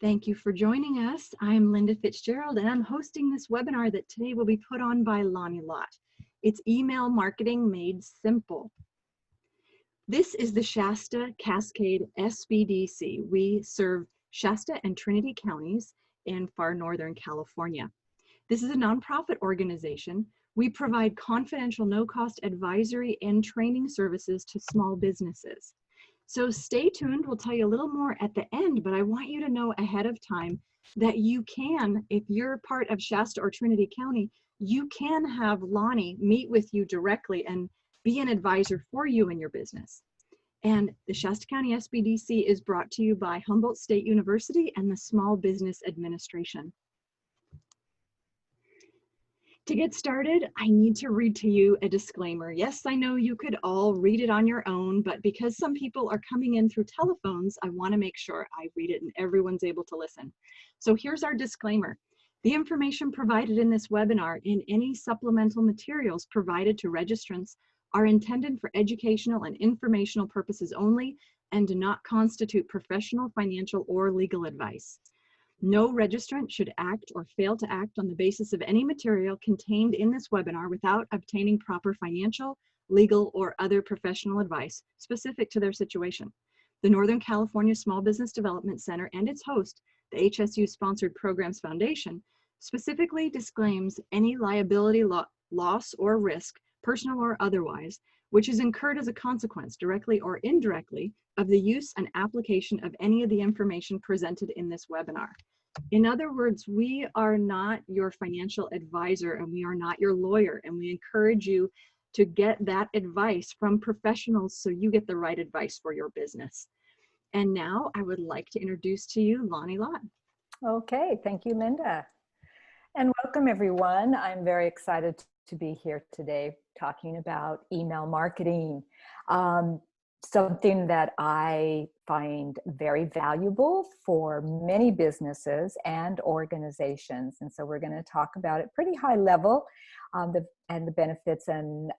Thank you for joining us. I'm Linda Fitzgerald, and I'm hosting this webinar that today will be put on by Lani Lott. It's Email Marketing Made Simple. This is the Shasta-Cascade SBDC. We serve Shasta and Trinity counties in far northern California. This is a nonprofit organization. We provide confidential, no-cost advisory and training services to small businesses. So stay tuned, we'll tell you a little more at the end, but I want you to know ahead of time that you can, if you're part of Shasta or Trinity County, you can have Lani meet with you directly and be an advisor for you in your business. And the Shasta County SBDC is brought to you by Humboldt State University and the Small Business Administration. To get started, I need to read to you a disclaimer. Yes, I know you could all read it on your own, but because some people are coming in through telephones, I want to make sure I read it and everyone's able to listen. So here's our disclaimer. The information provided in this webinar and any supplemental materials provided to registrants are intended for educational and informational purposes only and do not constitute professional, financial, or legal advice. No registrant should act or fail to act on the basis of any material contained in this webinar without obtaining proper financial, legal, or other professional advice specific to their situation. The Northern California Small Business Development Center and its host, the HSU-sponsored Programs Foundation, specifically disclaims any liability, loss, or risk, personal or otherwise, which is incurred as a consequence, directly or indirectly, of the use and application of any of the information presented in this webinar. In other words, we are not your financial advisor and we are not your lawyer, and we encourage you to get that advice from professionals so you get the right advice for your business. And now I would like to introduce to you Lani Lott. Okay, thank you, Linda. And welcome everyone. I'm very excited to be here today talking about email marketing. Something that I find very valuable for many businesses and organizations. And so we're going to talk about it pretty high level, the benefits and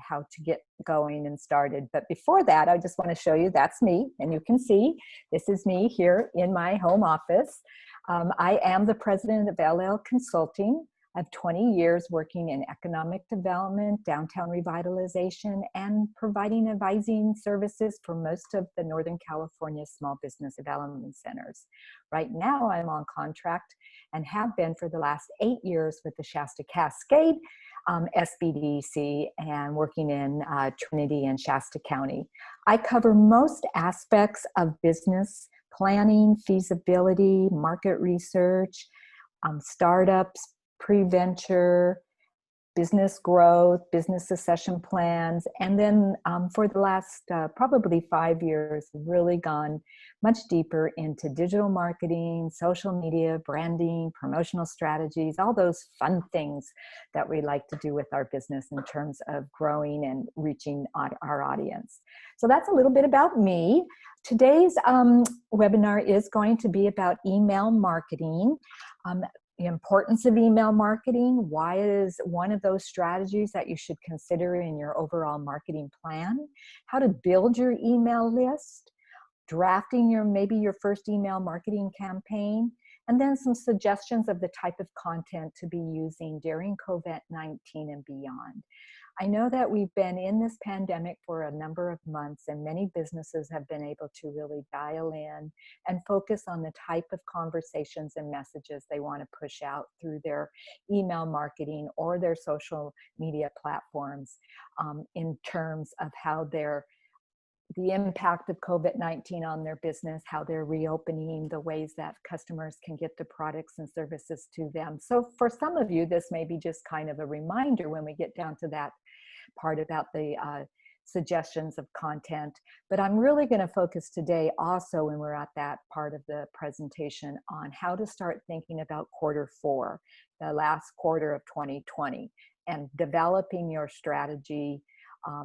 how to get going and started. But before that, I just want to show you that's me. And you can see this is me here in my home office. I am the president of LL Consulting. I have 20 years working in economic development, downtown revitalization, and providing advising services for most of the Northern California small business development centers. Right now, I'm on contract and have been for the last 8 years with the Shasta-Cascade SBDC and working in Trinity and Shasta County. I cover most aspects of business planning, feasibility, market research, startups, pre-venture, business growth, business succession plans. And then for the last probably 5 years, really gone much deeper into digital marketing, social media, branding, promotional strategies, all those fun things that we like to do with our business in terms of growing and reaching our audience. So that's a little bit about me. Today's webinar is going to be about email marketing. The importance of email marketing, why it is one of those strategies that you should consider in your overall marketing plan, how to build your email list, drafting maybe your first email marketing campaign, and then some suggestions of the type of content to be using during COVID-19 and beyond. I know that we've been in this pandemic for a number of months, and many businesses have been able to really dial in and focus on the type of conversations and messages they want to push out through their email marketing or their social media platforms in terms of how the impact of COVID-19 on their business, how they're reopening, the ways that customers can get the products and services to them. So for some of you, this may be just kind of a reminder when we get down to that part about the suggestions of content. But I'm really going to focus today also, when we're at that part of the presentation, on how to start thinking about Q4, the last quarter of 2020, and developing your strategy,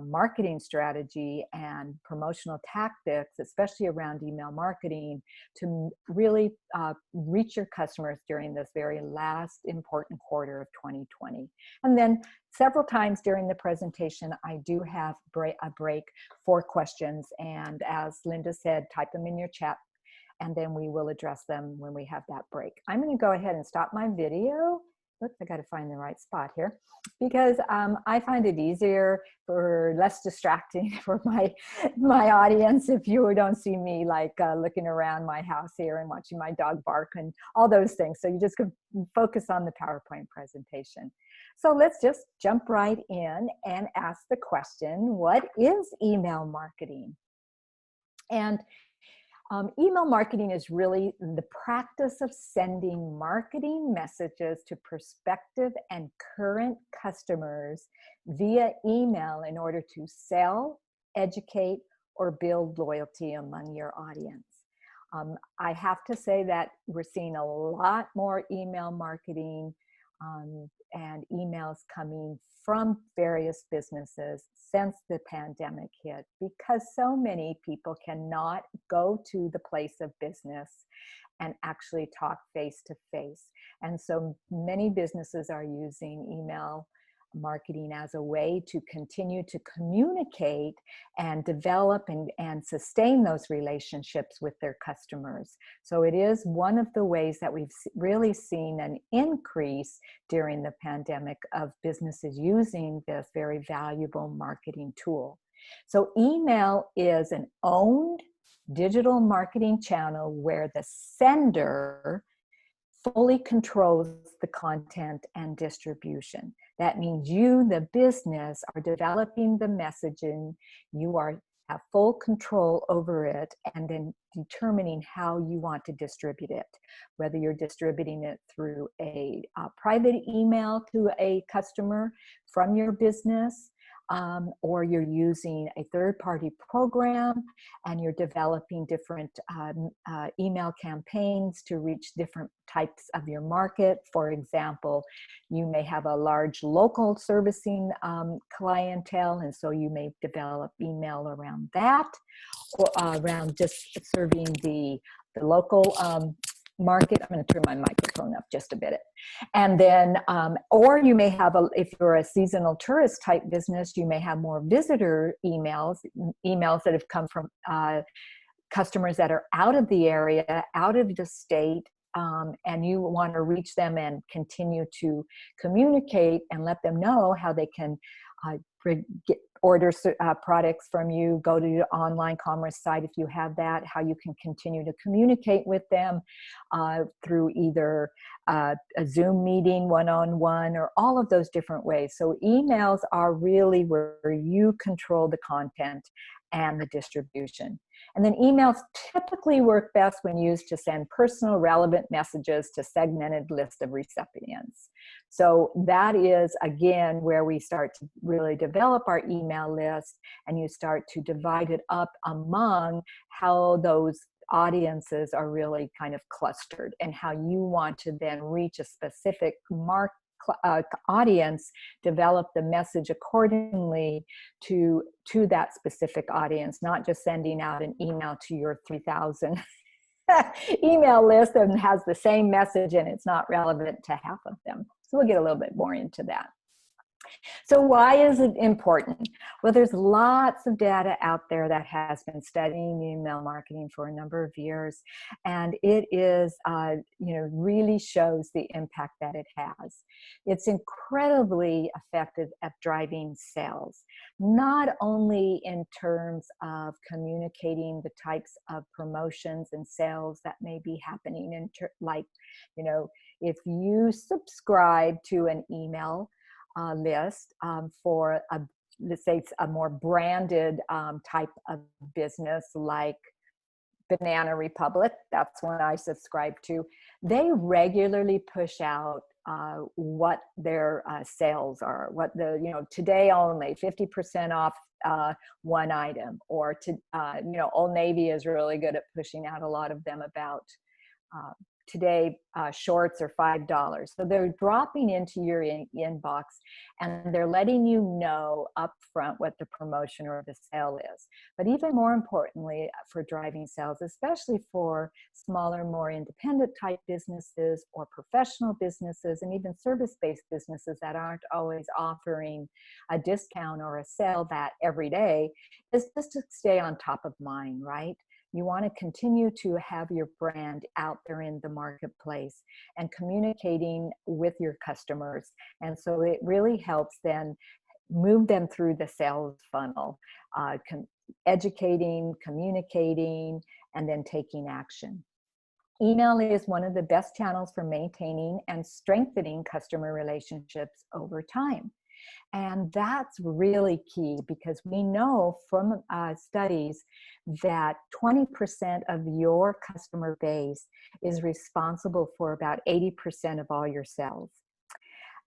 marketing strategy and promotional tactics, especially around email marketing, to really reach your customers during this very last important quarter of 2020. And then several times during the presentation, I do have a break for questions. And as Linda said, type them in your chat and then we will address them when we have that break. I'm going to go ahead and stop my video. Oops, I got to find the right spot here, because I find it easier, for less distracting for my audience, if you don't see me like looking around my house here and watching my dog bark and all those things. So you just can focus on the PowerPoint presentation. So let's just jump right in and ask the question, what is email marketing? And email marketing is really the practice of sending marketing messages to prospective and current customers via email in order to sell, educate, or build loyalty among your audience. I have to say that we're seeing a lot more email marketing and emails coming from various businesses since the pandemic hit, because so many people cannot go to the place of business and actually talk face to face. And so many businesses are using email marketing as a way to continue to communicate and develop and sustain those relationships with their customers. So it is one of the ways that we've really seen an increase during the pandemic of businesses using this very valuable marketing tool. So email is an owned digital marketing channel where the sender fully controls the content and distribution. That means you, the business, are developing the messaging. You have full control over it, and then determining how you want to distribute it. Whether you're distributing it through a private email to a customer from your business, or you're using a third-party program and you're developing different email campaigns to reach different types of your market. For example, you may have a large local servicing clientele, and so you may develop email around that, or around just serving the local market. I'm going to turn my microphone up just a bit. And then, or you may have, if you're a seasonal tourist type business, you may have more visitor emails that have come from customers that are out of the area, out of the state, and you want to reach them and continue to communicate and let them know how they can order products from you, go to your online commerce site if you have that, how you can continue to communicate with them through either a Zoom meeting, one-on-one, or all of those different ways. So emails are really where you control the content and the distribution. And then emails typically work best when used to send personal relevant messages to segmented list of recipients. So that is, again, where we start to really develop our email list, and you start to divide it up among how those audiences are really kind of clustered, and how you want to then reach a specific audience, develop the message accordingly to that specific audience, not just sending out an email to your 3,000 email list and has the same message and it's not relevant to half of them. So we'll get a little bit more into that. So why is it important? Well, there's lots of data out there that has been studying email marketing for a number of years, and it is, really shows the impact that it has. It's incredibly effective at driving sales, not only in terms of communicating the types of promotions and sales that may be happening, if you subscribe to an email list for let's say it's a more branded type of business like Banana Republic, that's one I subscribe to. They regularly push out what their sales are, what today only 50% off one item, or Old Navy is really good at pushing out a lot of them about today shorts are $5. So they're dropping into your inbox, and they're letting you know upfront what the promotion or the sale is. But even more importantly, for driving sales, especially for smaller, more independent type businesses or professional businesses, and even service-based businesses that aren't always offering a discount or a sale that every day, is just to stay on top of mind, right? You want to continue to have your brand out there in the marketplace and communicating with your customers. And so it really helps then move them through the sales funnel, educating, communicating, and then taking action. Email is one of the best channels for maintaining and strengthening customer relationships over time. And that's really key, because we know from studies that 20% of your customer base is responsible for about 80% of all your sales.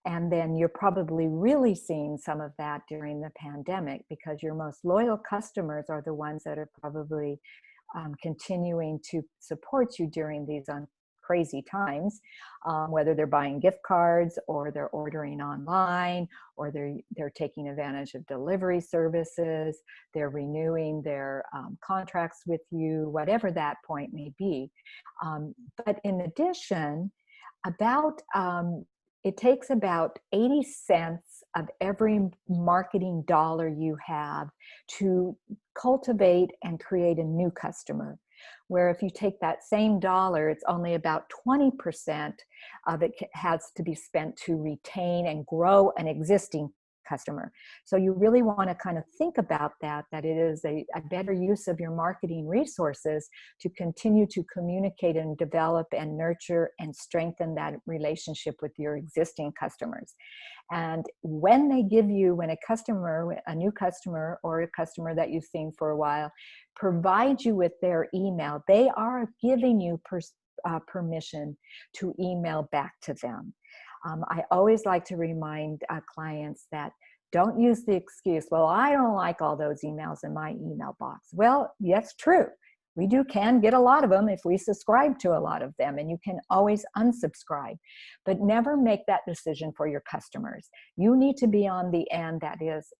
And then you're probably really seeing some of that during the pandemic, because your most loyal customers are the ones that are probably continuing to support you during these crazy times, whether they're buying gift cards or they're ordering online, or they're taking advantage of delivery services, they're renewing their contracts with you, whatever that point may be. But in addition, it takes about 80 cents of every marketing dollar you have to cultivate and create a new customer. Where if you take that same dollar, it's only about 20% of it has to be spent to retain and grow an existing customer. So you really want to kind of think about that it is a better use of your marketing resources to continue to communicate and develop and nurture and strengthen that relationship with your existing customers. And when a new customer or a customer that you've seen for a while, provide you with their email, they are giving you permission to email back to them. I always like to remind clients that don't use the excuse, well, I don't like all those emails in my email box. Well, yes, true. We can get a lot of them if we subscribe to a lot of them, and you can always unsubscribe, but never make that decision for your customers. You need to be on the end that is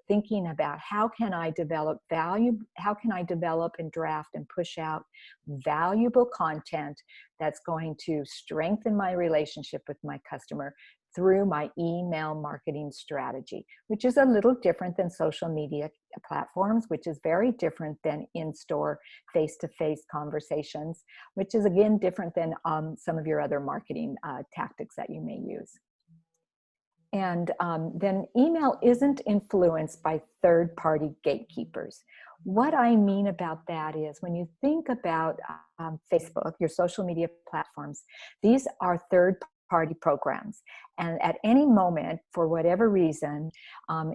thinking about, how can I develop value? How can I develop and draft and push out valuable content that's going to strengthen my relationship with my customer through my email marketing strategy, which is a little different than social media platforms, which is very different than in-store face-to-face conversations, which is again different than some of your other marketing tactics that you may use. And then email isn't influenced by third-party gatekeepers. What I mean about that is, when you think about Facebook, your social media platforms, these are third-party programs. And at any moment, for whatever reason,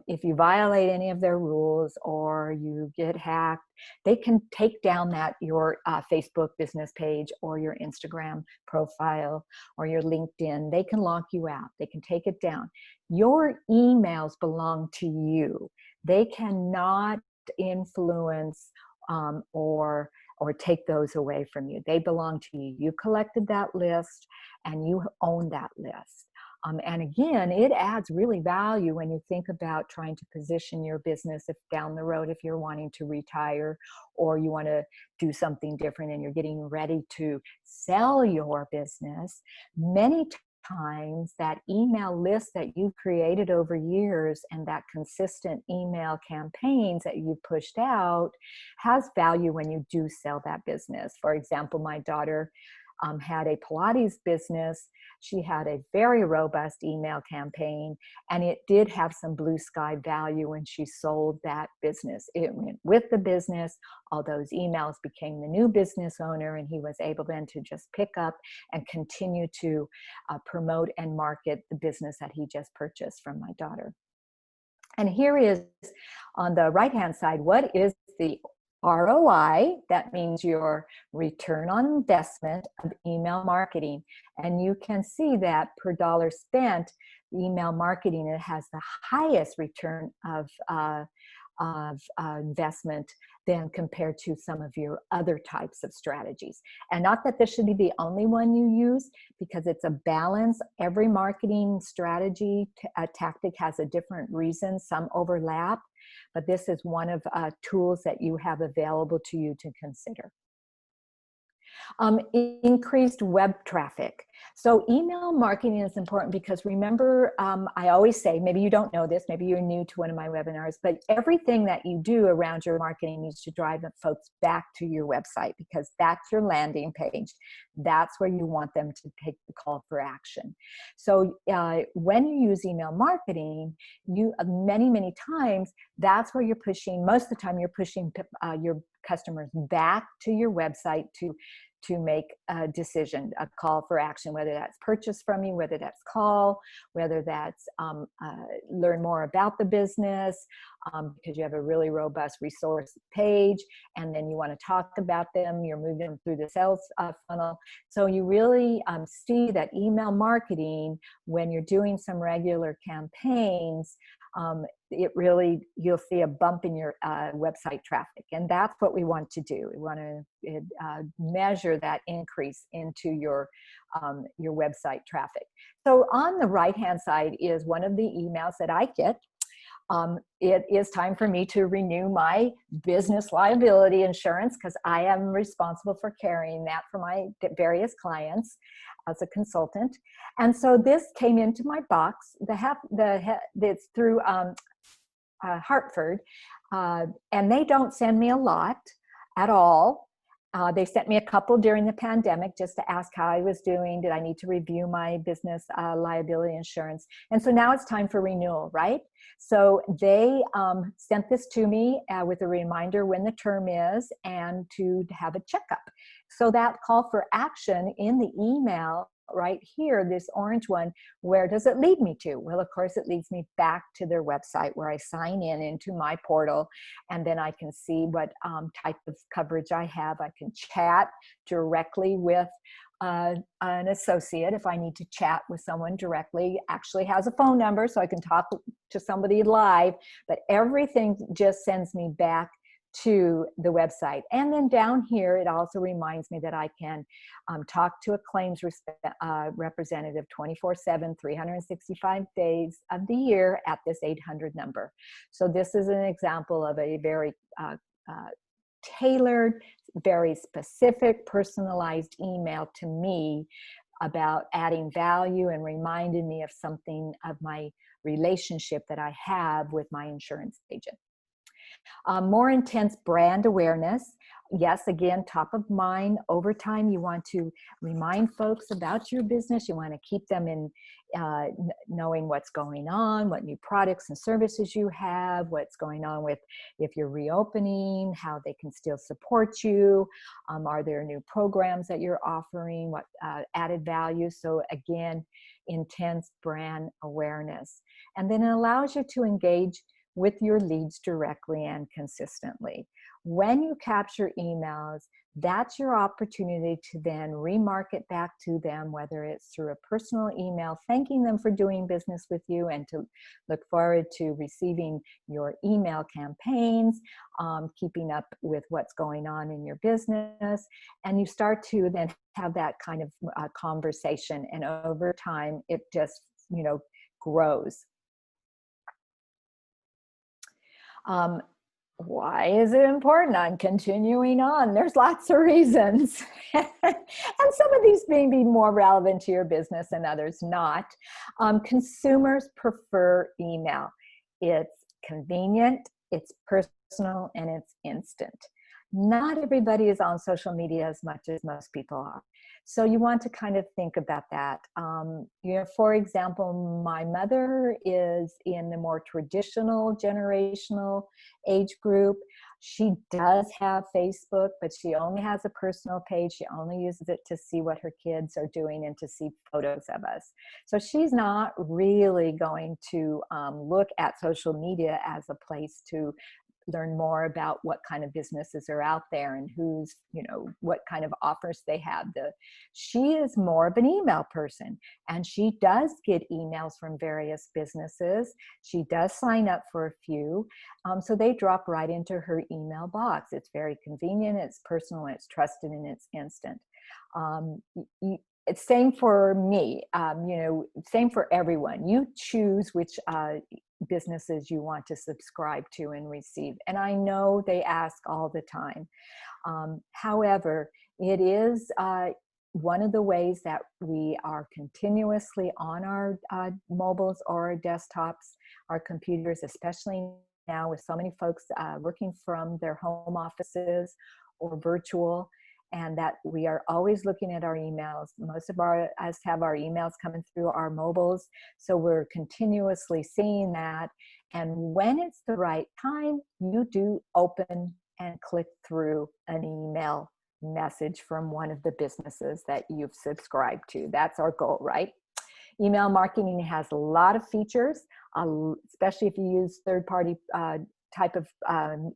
if you violate any of their rules or you get hacked, they can take down your Facebook business page or your Instagram profile or your LinkedIn. They can lock you out. They can take it down. Your emails belong to you. They cannot influence or take those away from you. They belong to you. You collected that list and you own that list. And again, it adds really value when you think about trying to position your business if down the road, if you're wanting to retire or you want to do something different and you're getting ready to sell your business. Many times that email list that you've created over years and that consistent email campaigns that you've pushed out has value when you do sell that business. For example, my daughter had a Pilates business. She had a very robust email campaign, and it did have some blue sky value when she sold that business. It went with the business. All those emails became the new business owner, and he was able then to just pick up and continue to promote and market the business that he just purchased from my daughter. And here is on the right-hand side, what is the ROI? That means your return on investment of email marketing. And you can see that per dollar spent, email marketing, it has the highest return of investment than compared to some of your other types of strategies. And not that this should be the only one you use, because it's a balance. Every marketing strategy, tactic has a different reason. Some overlap, but this is one of tools that you have available to you to consider. Increased web traffic. So email marketing is important because remember, I always say, maybe you don't know this, maybe you're new to one of my webinars, but everything that you do around your marketing needs to drive the folks back to your website, because that's your landing page. That's where you want them to take the call for action. So when you use email marketing, many times, that's where you're pushing, most of the time you're pushing your customers back to your website to make a decision, a call for action, whether that's purchase from you, whether that's call, whether that's learn more about the business, because you have a really robust resource page, and then you want to talk about them, you're moving them through the sales funnel. So you really see that email marketing, when you're doing some regular campaigns, you'll see a bump in your website traffic. And that's what we want to do. We want to measure that increase into your website traffic. So on the right-hand side is one of the emails that I get. It is time for me to renew my business liability insurance, because I am responsible for carrying that for my various clients as a consultant. And so this came into my box. It's through Hartford, and they don't send me a lot at all. They sent me a couple during the pandemic just to ask how I was doing. Did I need to review my business liability insurance? And so now it's time for renewal, right? So they sent this to me with a reminder when the term is and to have a checkup. So that call for action in the email right here, this orange one, where does it lead me to? Well, of course, it leads me back to their website where I sign in into my portal, and then I can see what type of coverage I have. I can chat directly with an associate if I need to chat with someone directly. Actually has a phone number, so I can talk to somebody live, but everything just sends me back to the website. And then down here, it also reminds me that I can talk to a claims representative 24/7, 365 days of the year at this 800 number. So this is an example of a very tailored, very specific, personalized email to me about adding value and reminding me of something of my relationship that I have with my insurance agent. More intense brand awareness. Yes, again, top of mind. Over time, you want to remind folks about your business. You want to keep them in knowing what's going on, what new products and services you have, what's going on with if you're reopening, how they can still support you. Are there new programs that you're offering? What added value? So again, intense brand awareness. And then it allows you to engage with your leads directly and consistently. When you capture emails, that's your opportunity to then remarket back to them, whether it's through a personal email, thanking them for doing business with you, and to look forward to receiving your email campaigns, keeping up with what's going on in your business. And you start to then have that kind of conversation. And over time, it just, grows. Why is it important? I'm continuing on. There's lots of reasons. And some of these may be more relevant to your business and others not. Consumers prefer email. It's convenient, it's personal, and it's instant. Not everybody is on social media as much as most people are. So you want to kind of think about that. For example, my mother is in the more traditional generational age group. She does have Facebook, but she only has a personal page. She only uses it to see what her kids are doing and to see photos of us. So she's not really going to look at social media as a place to learn more about what kind of businesses are out there and who's, what kind of offers they have. She is more of an email person, and she does get emails from various businesses. She does sign up for a few. So they drop right into her email box. It's very convenient, it's personal, it's trusted, and it's instant. it's same for me, you know, same for everyone. You choose which businesses you want to subscribe to and receive. And I know they ask all the time. However, it is one of the ways that we are continuously on our mobiles or our desktops, our computers, especially now with so many folks working from their home offices or virtual, and that we are always looking at our emails. Most of us have our emails coming through our mobiles, so we're continuously seeing that. And when it's the right time, you do open and click through an email message from one of the businesses that you've subscribed to. That's our goal, right? Email marketing has a lot of features, especially if you use third-party type of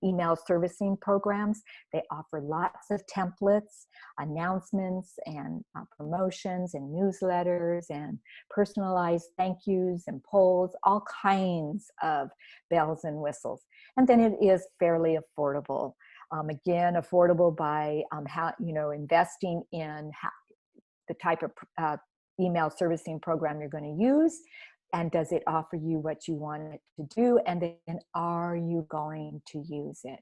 email servicing programs. They offer lots of templates, announcements, and promotions, and newsletters, and personalized thank yous and polls, all kinds of bells and whistles. And then it is fairly affordable. Again, affordable by how, you know, investing in the type of email servicing program you're going to use, and does it offer you what you want it to do, and then are you going to use it?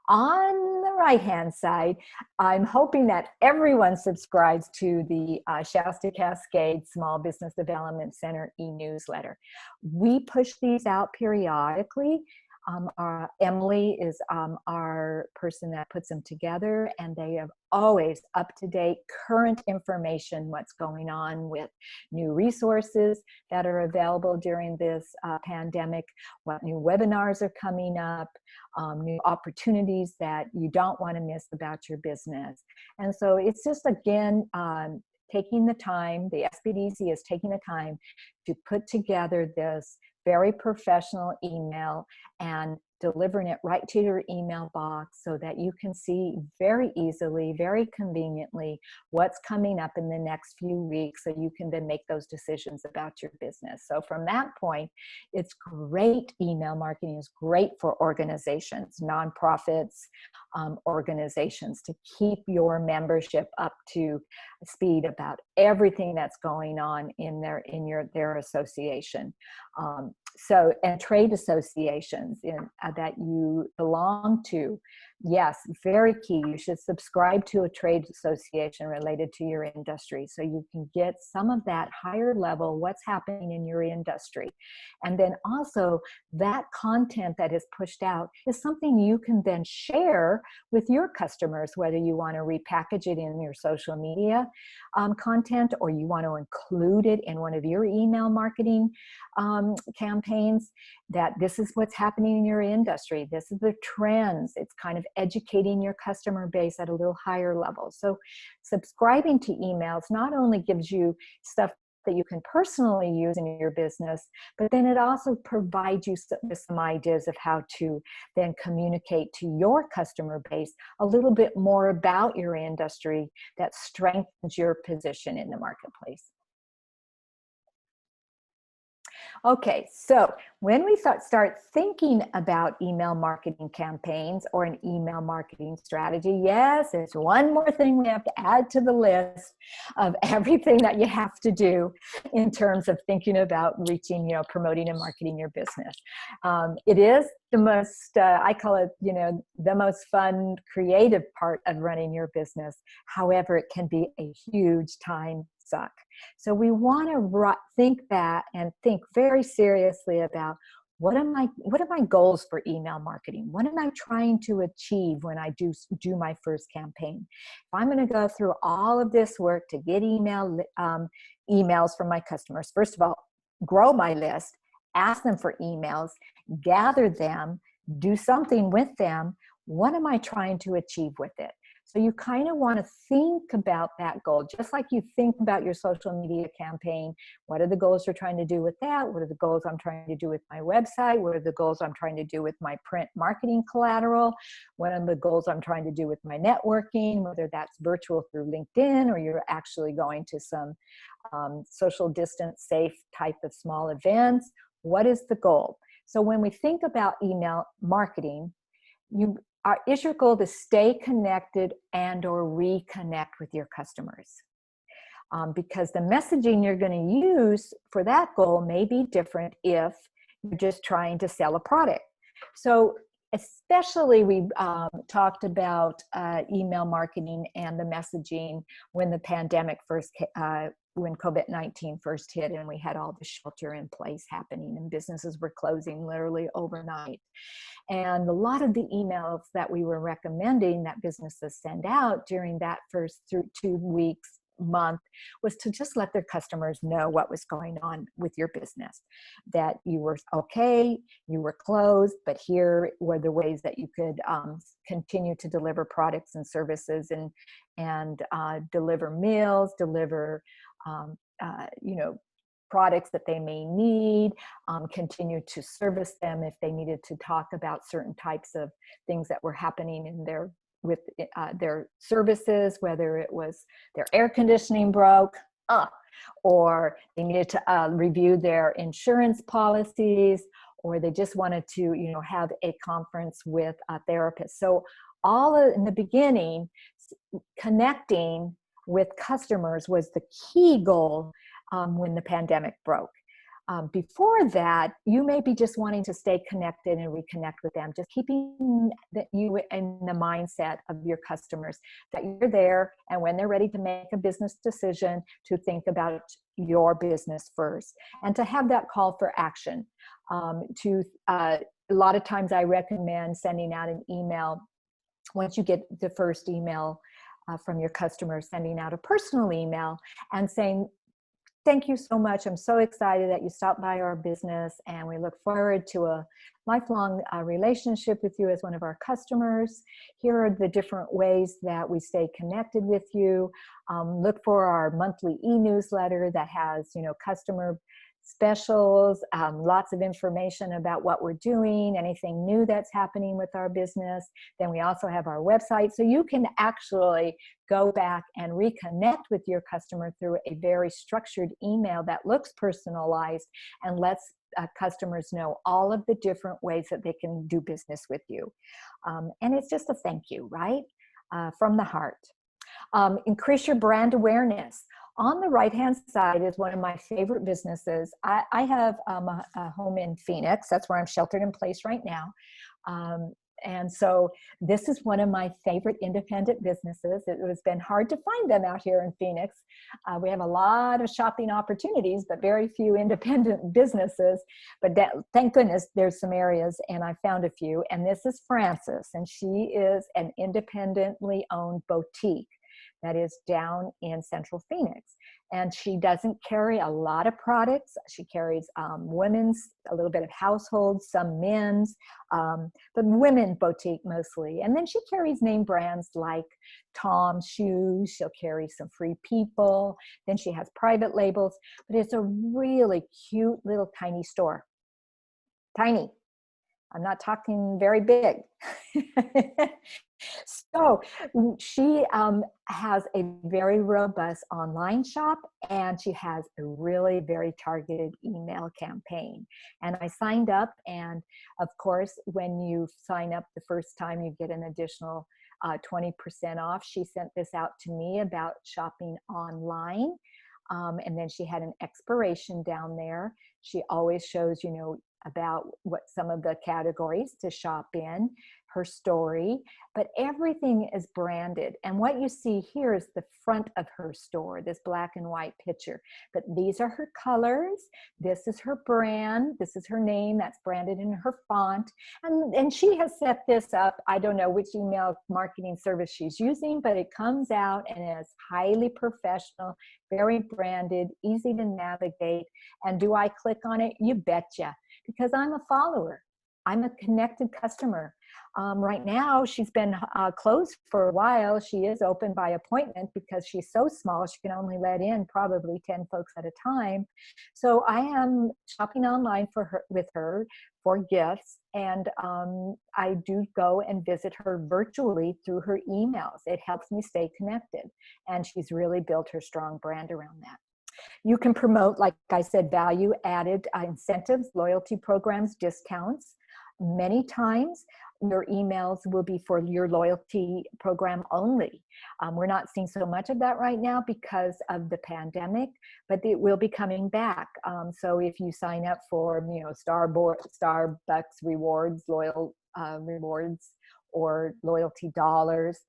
On the right-hand side, I'm hoping that everyone subscribes to the Shasta-Cascade Small Business Development Center e-newsletter. We push these out periodically. Emily is our person that puts them together, and they have always up-to-date current information, what's going on with new resources that are available during this pandemic, what new webinars are coming up, new opportunities that you don't want to miss about your business. And so it's just, again, taking the time, the SBDC is taking the time to put together this very professional email and delivering it right to your email box so that you can see very easily, very conveniently what's coming up in the next few weeks, so you can then make those decisions about your business. So from that point, it's great. Email marketing is great for organizations, nonprofits, organizations, to keep your membership up to speed about everything that's going on in their association. And trade associations that you belong to, yes, very key. You should subscribe to a trade association related to your industry so you can get some of that higher level, what's happening in your industry. And then also that content that is pushed out is something you can then share with your customers, whether you want to repackage it in your social media content, or you want to include it in one of your email marketing campaigns, that this is what's happening in your industry. This is the trends. It's kind of educating your customer base at a little higher level. So subscribing to emails not only gives you stuff that you can personally use in your business, but then it also provides you with some ideas of how to then communicate to your customer base a little bit more about your industry that strengthens your position in the marketplace. Okay, so when we start thinking about email marketing campaigns or an email marketing strategy, yes, there's one more thing we have to add to the list of everything that you have to do in terms of thinking about reaching, promoting and marketing your business. It is the most, I call it, the most fun, creative part of running your business. However, it can be a huge time suck. So we want to think very seriously about what are my goals for email marketing? What am I trying to achieve when I do my first campaign? If I'm going to go through all of this work to get emails from my customers, first of all, grow my list, ask them for emails, gather them, do something with them. What am I trying to achieve with it? So you kind of want to think about that goal, just like you think about your social media campaign. What are the goals you're trying to do with that? What are the goals I'm trying to do with my website? What are the goals I'm trying to do with my print marketing collateral? What are the goals I'm trying to do with my networking, whether that's virtual through LinkedIn or you're actually going to some social distance safe type of small events? What is the goal? So when we think about email marketing, is your goal to stay connected and or reconnect with your customers? because the messaging you're going to use for that goal may be different if you're just trying to sell a product. So especially we talked about email marketing and the messaging when the pandemic first when COVID-19 first hit and we had all the shelter in place happening and businesses were closing literally overnight. And a lot of the emails that we were recommending that businesses send out during that first 2 weeks, month, was to just let their customers know what was going on with your business, that you were okay, you were closed, but here were the ways that you could continue to deliver products and services and deliver meals, deliver products that they may need, continue to service them if they needed to talk about certain types of things that were happening in their services, whether it was their air conditioning broke, or they needed to review their insurance policies, or they just wanted to, have a conference with a therapist. So in the beginning, connecting with customers was the key goal when the pandemic broke. Before that, you may be just wanting to stay connected and reconnect with them, just keeping you in the mindset of your customers, that you're there, and when they're ready to make a business decision, to think about your business first, and to have that call for action. A lot of times I recommend sending out an email. Once you get the first email from your customer, sending out a personal email and saying, "Thank you so much. I'm so excited that you stopped by our business, and we look forward to a lifelong relationship with you as one of our customers. Here are the different ways that we stay connected with you. Look for our monthly e-newsletter that has, customer specials, lots of information about what we're doing, anything new that's happening with our business. Then we also have our website, so you can actually go back and reconnect with your customer through a very structured email that looks personalized and lets customers know all of the different ways that they can do business with you. And it's just a thank you, right? From the heart. Increase your brand awareness. On the right-hand side is one of my favorite businesses. I have a home in Phoenix. That's where I'm sheltered in place right now. And so this is one of my favorite independent businesses. It has been hard to find them out here in Phoenix. We have a lot of shopping opportunities, but very few independent businesses. But thank goodness there's some areas, and I found a few. And this is Frances, and she is an independently owned boutique that is down in Central Phoenix. And she doesn't carry a lot of products. She carries women's, a little bit of household, some men's, but women boutique mostly. And then she carries name brands like Tom's Shoes. She'll carry some Free People. Then she has private labels, but it's a really cute little tiny store. Tiny. I'm not talking very big. So she has a very robust online shop, and she has a really very targeted email campaign. And I signed up, and of course, when you sign up the first time, you get an additional 20% off. She sent this out to me about shopping online. And then she had an expiration down there. She always shows, about what some of the categories to shop in, her story, but everything is branded. And what you see here is the front of her store, this black and white picture. But these are her colors. This is her brand. This is her name that's branded in her font. And she has set this up. I don't know which email marketing service she's using, but it comes out and is highly professional, very branded, easy to navigate. And do I click on it? You betcha, because I'm a follower. I'm a connected customer. Right now, she's been closed for a while. She is open by appointment because she's so small. She can only let in probably 10 folks at a time. So I am shopping online with her for gifts. And I do go and visit her virtually through her emails. It helps me stay connected. And she's really built her strong brand around that. You can promote, like I said, value-added incentives, loyalty programs, discounts. Many times your emails will be for your loyalty program only. We're not seeing so much of that right now because of the pandemic, but it will be coming back. So if you sign up for, Starbucks rewards, loyal rewards, or loyalty dollars,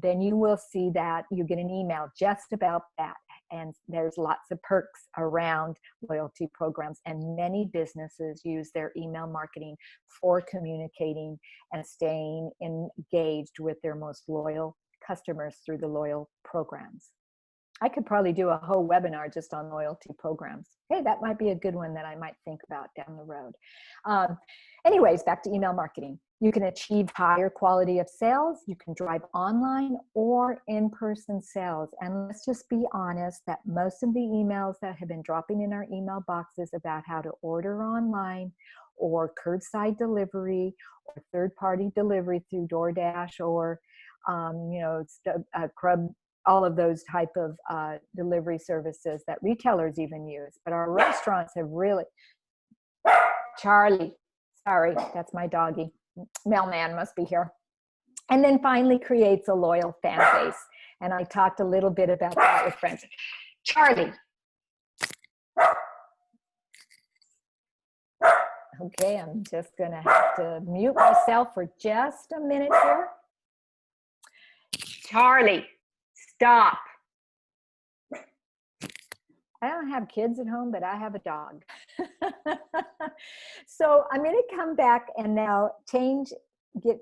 then you will see that you get an email just about that. And there's lots of perks around loyalty programs, and many businesses use their email marketing for communicating and staying engaged with their most loyal customers through the loyal programs. I could probably do a whole webinar just on loyalty programs. Hey, that might be a good one that I might think about down the road. Anyways, back to email marketing. You can achieve higher quality of sales. You can drive online or in-person sales. And let's just be honest that most of the emails that have been dropping in our email boxes about how to order online or curbside delivery or third-party delivery through DoorDash or, Crumb, all of those type of delivery services that retailers even use. But our restaurants have really, Charlie, sorry, that's my doggy. Mailman must be here. And then finally creates a loyal fan base. And I talked a little bit about that with friends. Charlie. Okay, I'm just gonna have to mute myself for just a minute here. Charlie, stop. I don't have kids at home, but I have a dog. So I'm going to come back and now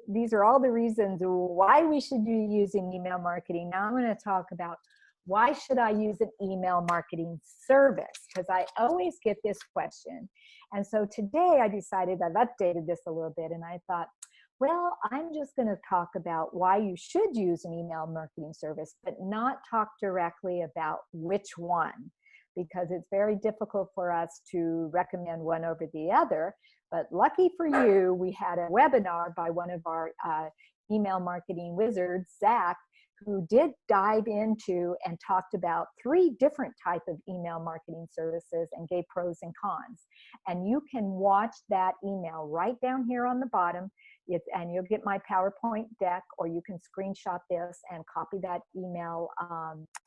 these are all the reasons why we should be using email marketing. Now I'm going to talk about why should I use an email marketing service? Because I always get this question. And so today I decided, I've updated this a little bit, and I thought, well, I'm just going to talk about why you should use an email marketing service, but not talk directly about which one, because it's very difficult for us to recommend one over the other. But lucky for you, we had a webinar by one of our email marketing wizards, Zach, who did dive into and talked about 3 different types of email marketing services and gave pros and cons. And you can watch that email right down here on the bottom. And you'll get my PowerPoint deck, or you can screenshot this and copy that email,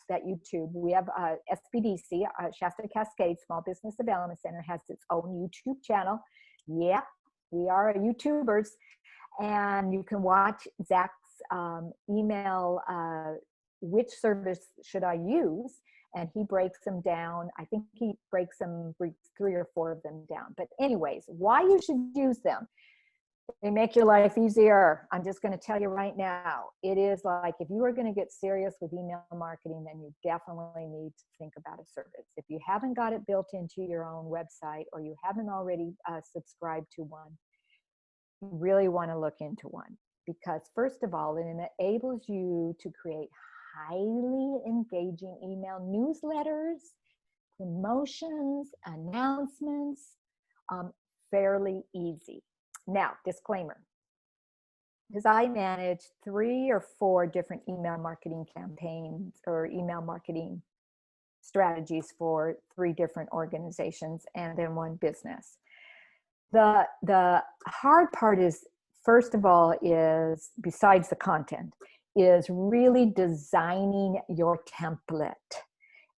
that YouTube. We have SBDC, Shasta-Cascade Small Business Development Center, has its own YouTube channel. Yeah, we are YouTubers. And you can watch Zach's email, which service should I use? And he breaks them down. I think he breaks 3 or 4 of them down. But anyways, why you should use them. They make your life easier. I'm just going to tell you right now, it is like, if you are going to get serious with email marketing, then you definitely need to think about a service. If you haven't got it built into your own website, or you haven't already subscribed to one, you really want to look into one. Because first of all, it enables you to create highly engaging email newsletters, promotions, announcements, fairly easy. Now, disclaimer, because I manage 3 or 4 different email marketing campaigns or email marketing strategies for 3 different organizations and then 1 business. The hard part is, first of all, is, besides the content, is really designing your template.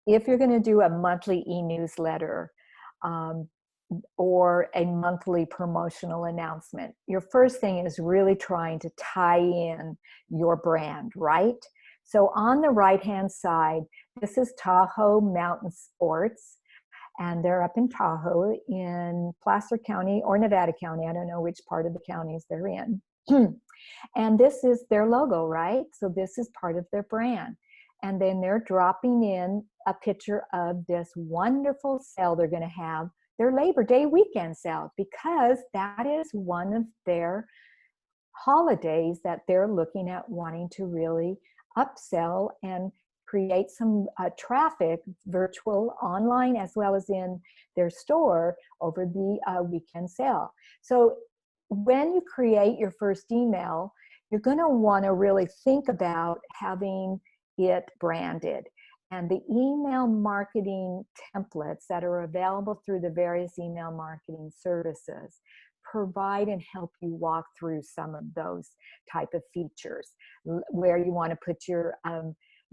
If you're going to do a monthly e-newsletter, or a monthly promotional announcement, your first thing is really trying to tie in your brand, right? So on the right-hand side, this is Tahoe Mountain Sports, and they're up in Tahoe in Placer County or Nevada County. I don't know which part of the counties they're in. And this is their logo, right? So this is part of their brand. And then they're dropping in a picture of this wonderful sale they're going to have, their Labor Day weekend sale, because that is one of their holidays that they're looking at wanting to really upsell and create some traffic, virtual, online, as well as in their store over the weekend sale. So when you create your first email, you're going to want to really think about having it branded. And the email marketing templates that are available through the various email marketing services provide and help you walk through some of those type of features, where you want to put your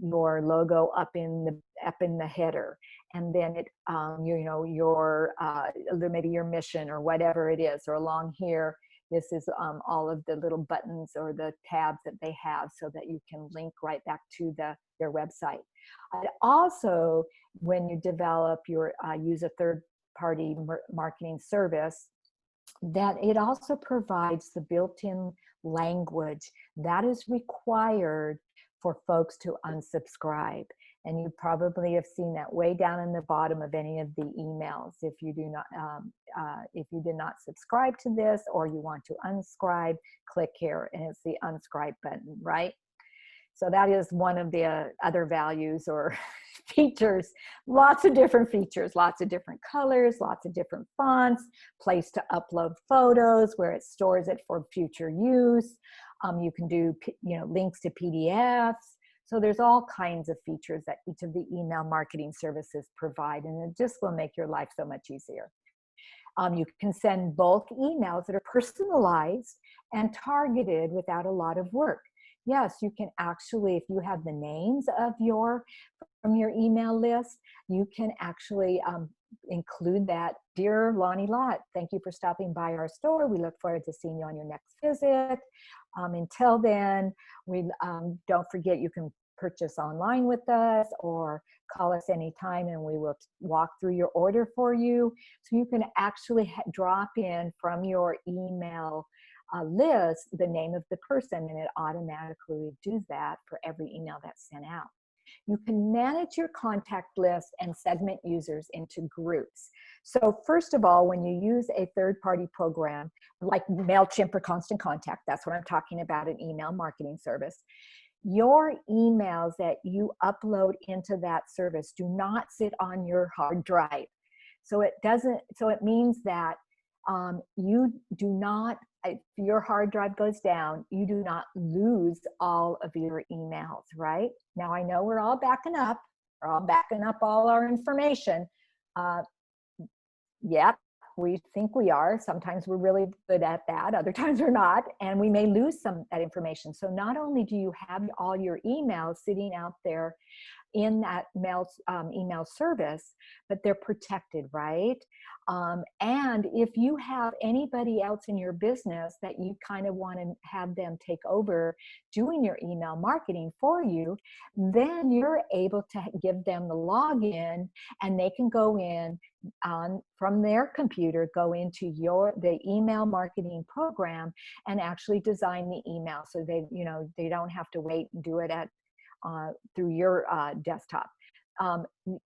logo up in the header, and then it your maybe your mission or whatever it is, or along here. This is all of the little buttons or the tabs that they have, so that you can link right back to their website. Also, when you develop use a third-party marketing service, that it also provides the built-in language that is required for folks to unsubscribe. And you probably have seen that way down in the bottom of any of the emails. If you do not, if you did not subscribe to this, or you want to unsubscribe, click here, and it's the unsubscribe button, right? So that is one of the other values or features. Lots of different features, lots of different colors, lots of different fonts, place to upload photos, where it stores it for future use. You can do links to PDFs. So there's all kinds of features that each of the email marketing services provide, and it just will make your life so much easier. You can send bulk emails that are personalized and targeted without a lot of work. Yes, you can actually, if you have the names of from your email list, you can actually include that. Dear Lani Lott, thank you for stopping by our store. We look forward to seeing you on your next visit. Until then, don't forget, you can purchase online with us or call us anytime, and we will walk through your order for you. So you can actually drop in from your email list the name of the person, and it automatically does that for every email that's sent out. You can manage your contact list and segment users into groups. So first of all, when you use a third-party program like MailChimp or Constant Contact, that's what I'm talking about, an email marketing service, your emails that you upload into that service do not sit on your hard drive. So it means that you do not, if your hard drive goes down, you do not lose all of your emails, right? Now, I know we're all backing up all our information. Yep, we think we are. Sometimes we're really good at that. Other times we're not, and we may lose some of that information. So not only do you have all your emails sitting out there in that email service, but they're protected, right? And if you have anybody else in your business that you kind of want to have them take over doing your email marketing for you, then you're able to give them the login, and they can go in from their computer, go into the email marketing program and actually design the email. So they don't have to wait and do it through your desktop.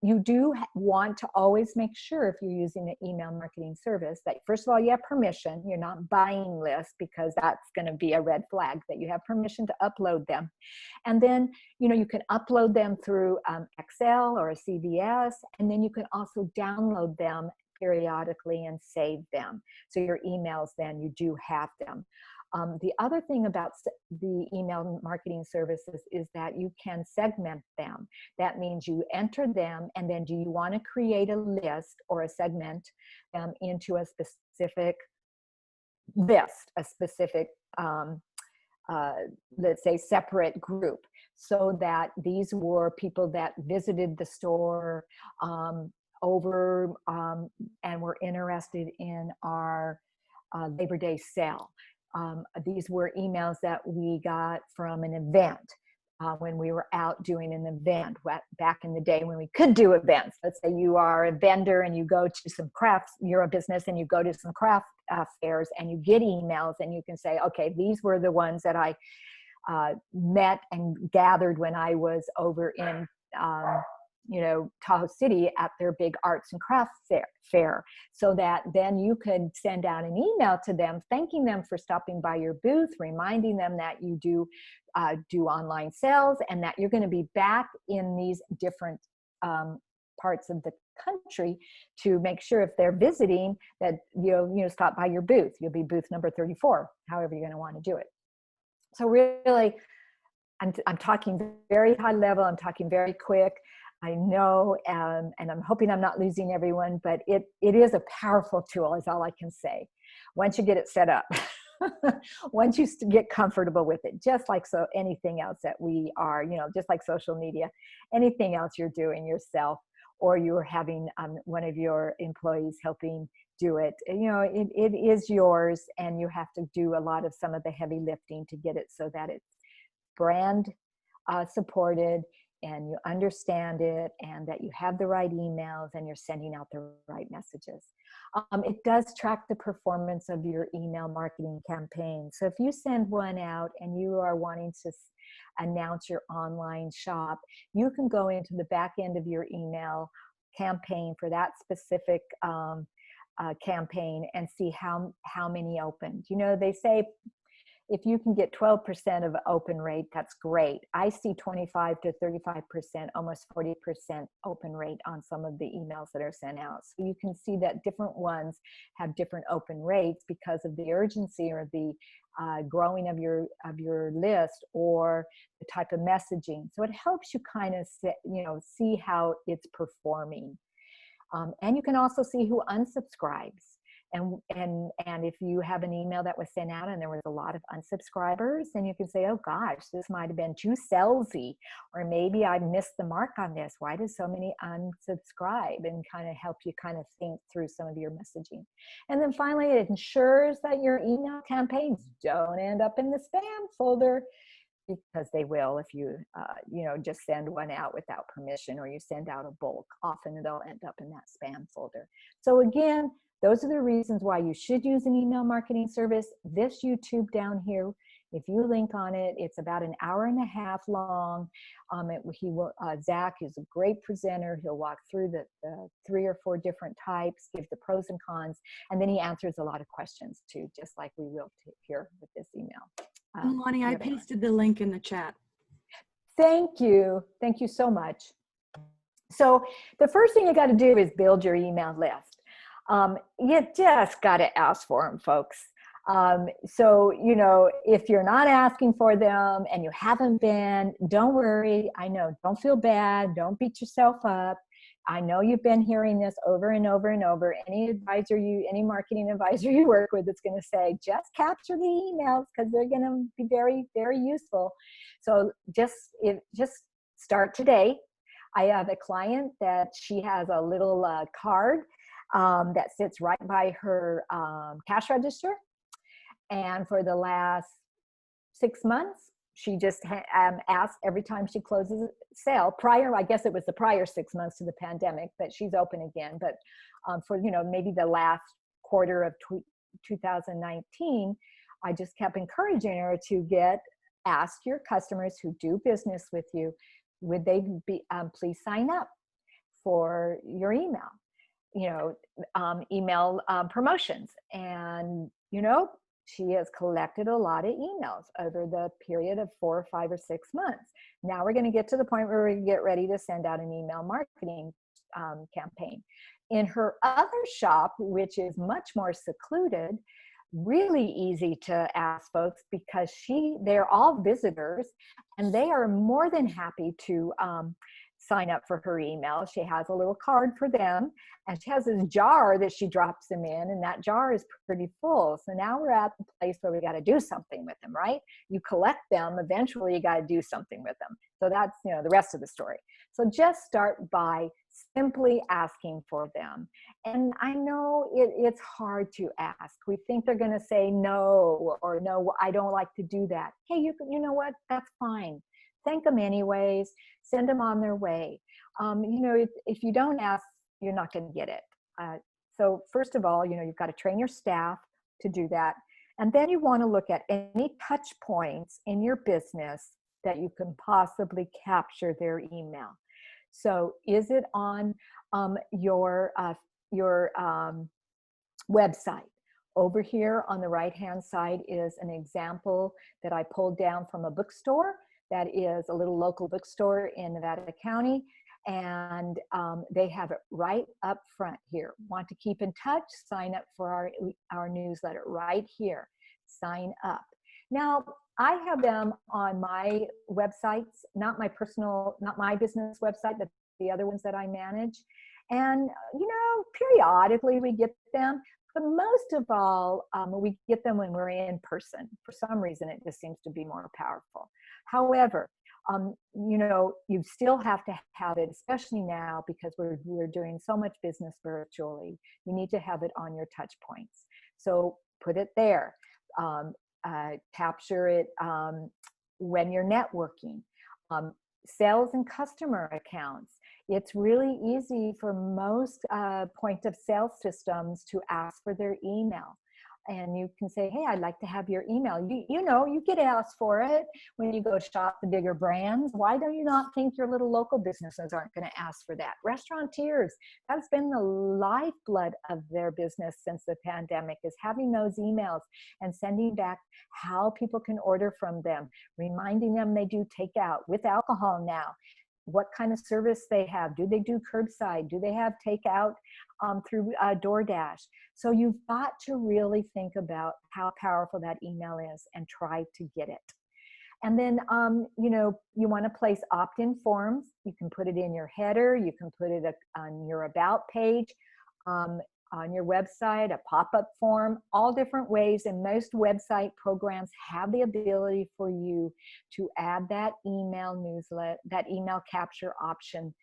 You do want to always make sure, if you're using an email marketing service, that first of all, you have permission. You're not buying lists, because that's going to be a red flag, that you have permission to upload them. And then, you can upload them through Excel or a CVS, and then you can also download them periodically and save them. So your emails, then you do have them. The other thing about the email marketing services is that you can segment them. That means you enter them, and then do you want to create a list or a segment into a specific list, a specific, let's say, separate group, so that these were people that visited the store and were interested in our Labor Day sale. These were emails that we got from an event when we were out doing an event back in the day when we could do events. Let's say you are a vendor and you go to some crafts, you're a business and you go to some craft fairs and you get emails, and you can say, okay, these were the ones that I met and gathered when I was over in Tahoe City at their big arts and crafts fair, so that then you could send out an email to them thanking them for stopping by your booth, reminding them that you do online sales, and that you're going to be back in these different parts of the country to make sure, if they're visiting, that you'll stop by your booth. You'll be booth number 34, however you're going to want to do it. So really, I'm talking very high level. I'm talking very quick. I know, and I'm hoping I'm not losing everyone, but it is a powerful tool, is all I can say. once you get it set up. Once you get comfortable with it, just like so anything else that we are, just like social media, anything else you're doing yourself, or you're having one of your employees helping do it, it is yours, and you have to do a lot of some of the heavy lifting to get it so that it's brand supported, and you understand it, and that you have the right emails and you're sending out the right messages. It does track the performance of your email marketing campaign. So if you send one out and you are wanting to announce your online shop, you can go into the back end of your email campaign for that specific campaign and see how many opened. They say if you can get 12% of open rate, that's great. I see 25 to 35%, almost 40% open rate on some of the emails that are sent out. So you can see that different ones have different open rates because of the urgency or the growing of your list, or the type of messaging. So it helps you kind of see how it's performing. And you can also see who unsubscribes. And if you have an email that was sent out and there was a lot of unsubscribers, then you can say, oh gosh, this might have been too salesy, or maybe I missed the mark on this. Why did so many unsubscribe? And kind of help you kind of think through some of your messaging. And then finally, it ensures that your email campaigns don't end up in the spam folder, because they will if you just send one out without permission, or you send out a bulk. Often they'll end up in that spam folder. So again, those are the reasons why you should use an email marketing service. This YouTube down here, if you link on it, it's about an hour and a half long. Zach is a great presenter. He'll walk through the 3 or 4 different types, give the pros and cons, and then he answers a lot of questions too, just like we will here with this email. Lani, I pasted the link in the chat. Thank you. Thank you so much. So the first thing you got to do is build your email list. You just got to ask for them, folks. So, if you're not asking for them and you haven't been, don't worry. I know, don't feel bad. Don't beat yourself up. I know you've been hearing this over and over and over. Any marketing advisor you work with is going to say, just capture the emails because they're going to be very, very useful. So just start today. I have a client that she has a little card that sits right by her cash register. And for the last 6 months, she just asked every time she closes a sale. I guess it was the prior 6 months to the pandemic, but she's open again. But for maybe the last quarter of 2019, I just kept encouraging her to ask your customers who do business with you, would they please sign up for your email? Email promotions. And, she has collected a lot of emails over the period of 4 or 5 or 6 months. Now we're going to get to the point where we get ready to send out an email marketing campaign. In her other shop, which is much more secluded, really easy to ask folks, because they're all visitors and they are more than happy to sign up for her email. She has a little card for them, and she has this jar that she drops them in, and that jar is pretty full. So now we're at the place where we got to do something with them, right? You collect them, eventually you got to do something with them. So that's, the rest of the story. So just start by simply asking for them. And I know it's hard to ask. We think they're going to say no, or no, I don't like to do that. Hey, you know what? That's fine. Thank them anyways. Send them on their way. If you don't ask, you're not going to get it. So first of all, you've got to train your staff to do that. And then you want to look at any touch points in your business that you can possibly capture their email. So is it on your website? Over here on the right-hand side is an example that I pulled down from a bookstore. That is a little local bookstore in Nevada County. And they have it right up front here. Want to keep in touch? Sign up for our newsletter right here. Sign up. Now, I have them on my websites, not my business website, but the other ones that I manage. And, periodically we get them, But most of all, we get them when we're in person. For some reason, it just seems to be more powerful. However, you still have to have it, especially now because we're doing so much business virtually. You need to have it on your touch points. So put it there. Capture it when you're networking. Sales and customer accounts. It's really easy for most point of sale systems to ask for their email. And you can say, hey, I'd like to have your email. You get asked for it when you go shop the bigger brands. Why do you not think your little local businesses aren't going to ask for that? Restaurateurs, that's been the lifeblood of their business since the pandemic, is having those emails and sending back how people can order from them, reminding them they do takeout with alcohol now, what kind of service they have. Do they do curbside? Do they have takeout through DoorDash? So you've got to really think about how powerful that email is and try to get it. And then, you want to place opt-in forms. You can put it in your header. You can put it on your about page, on your website, a pop-up form, all different ways. And most website programs have the ability for you to add that email newsletter, that email capture option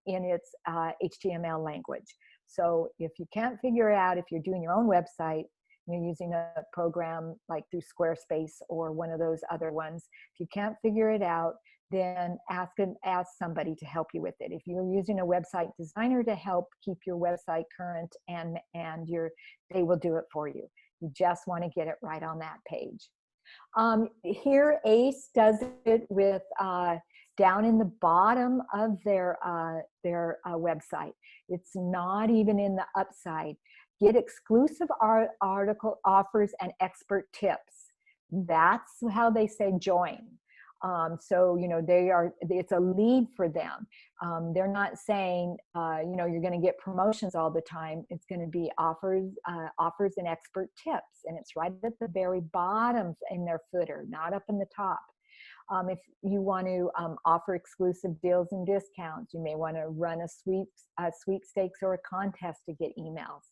in its HTML language. So if you can't figure it out, if you're doing your own website, you're using a program like through Squarespace or one of those other ones, if you can't figure it out, then ask somebody to help you with it. If you're using a website designer to help keep your website current, and they will do it for you. You just want to get it right on that page. Here, ACE does it with down in the bottom of their website. It's not even in the upside. Get exclusive article offers and expert tips. That's how they say join. So, it's a lead for them. They're not saying, you're going to get promotions all the time. It's going to be offers and expert tips. And it's right at the very bottom in their footer, not up in the top. If you want to offer exclusive deals and discounts, you may want to run a sweepstakes or a contest to get emails.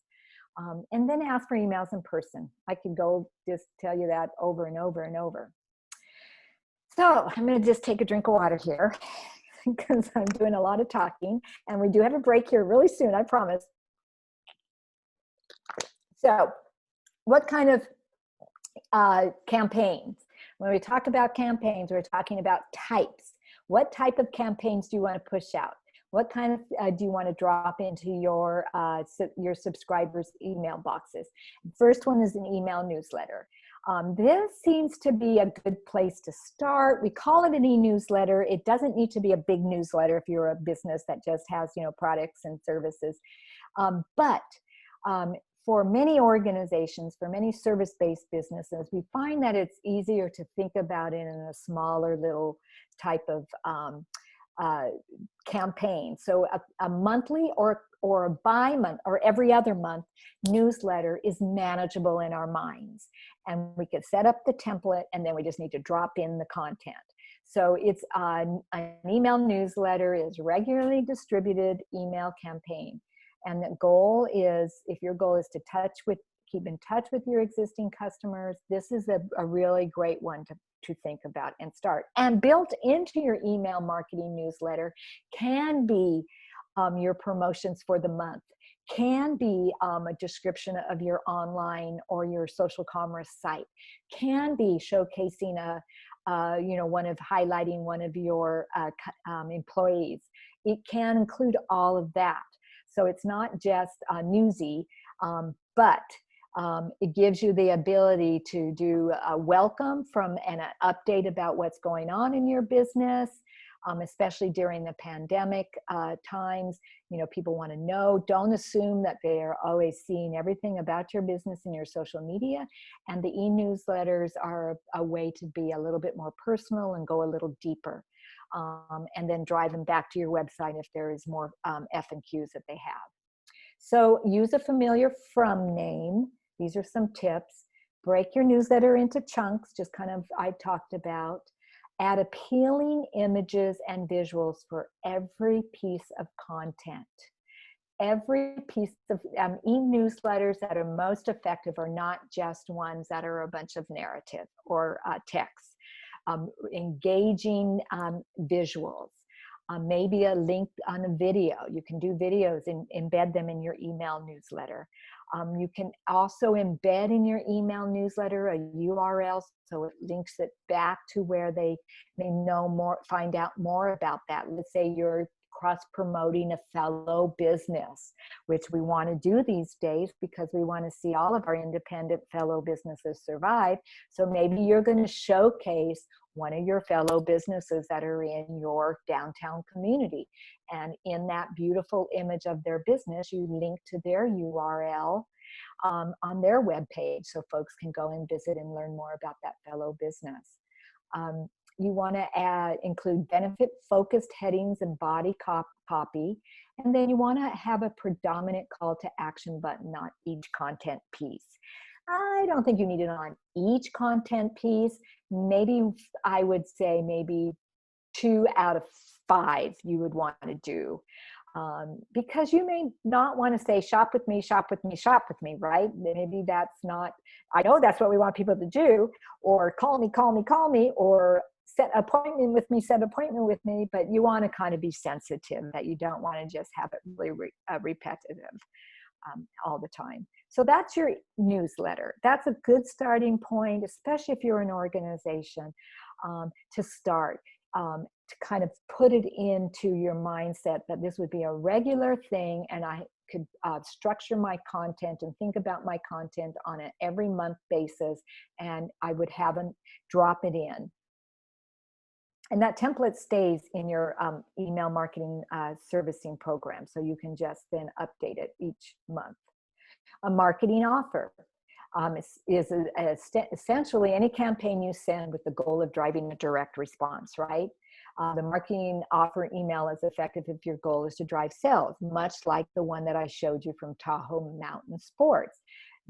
And then ask for emails in person. I could go just tell you that over and over and over. So I'm going to just take a drink of water here because I'm doing a lot of talking, and we do have a break here really soon, I promise. So what kind of campaigns? When we talk about campaigns, we're talking about types. What type of campaigns do you want to push out? What kind of do you want to drop into your subscribers' email boxes? First one is an email newsletter. This seems to be a good place to start. We call it an e-newsletter. It doesn't need to be a big newsletter if you're a business that just has, products and services. But for many organizations, for many service-based businesses, we find that it's easier to think about it in a smaller little type of campaign. So a monthly or a bi-month or every other month newsletter is manageable in our minds. And we could set up the template, and then we just need to drop in the content. So it's an email newsletter is regularly distributed email campaign. And the goal is, if your goal is to keep in touch with your existing customers, this is a really great one to think about and start. And built into your email marketing newsletter can be your promotions for the month, can be a description of your online or your social commerce site, can be showcasing highlighting one of your employees. It can include all of that. So it's not just newsy, but it gives you the ability to do a welcome and an update about what's going on in your business, especially during the pandemic times. People want to know. Don't assume that they are always seeing everything about your business in your social media. And the e-newsletters are a way to be a little bit more personal and go a little deeper. And then drive them back to your website if there is more F&Qs that they have. So use a familiar from name. These are some tips. Break your newsletter into chunks, just kind of I talked about. Add appealing images and visuals for every piece of content. every piece of e-newsletters that are most effective are not just ones that are a bunch of narrative or text. Engaging visuals, maybe a link on a video. You can do videos and embed them in your email newsletter. You can also embed in your email newsletter a URL so it links it back to where they may know more, find out more about that. Let's say you're cross-promoting a fellow business, which we want to do these days because we want to see all of our independent fellow businesses survive. So maybe you're going to showcase one of your fellow businesses that are in your downtown community. And in that beautiful image of their business, you link to their URL on their webpage so folks can go and visit and learn more about that fellow business. You want to include benefit-focused headings and body copy. And then you want to have a predominant call to action button on each content piece. I don't think you need it on each content piece. Maybe I would say maybe 2 out of 5 you would want to do. Because you may not want to say, shop with me, shop with me, shop with me, right? Maybe that's not, I know that's what we want people to do, or call me, call me, call me, or set appointment with me, but you want to kind of be sensitive that you don't want to just have it really repetitive all the time. So that's your newsletter. That's a good starting point, especially if you're an organization, to start. To kind of put it into your mindset that this would be a regular thing, and I could structure my content and think about my content on an every month basis, and I would have them drop it in. And that template stays in your email marketing servicing program, so you can just then update it each month. A marketing offer is essentially any campaign you send with the goal of driving a direct response, right? The marketing offer email is effective if your goal is to drive sales, much like the one that I showed you from Tahoe Mountain Sports.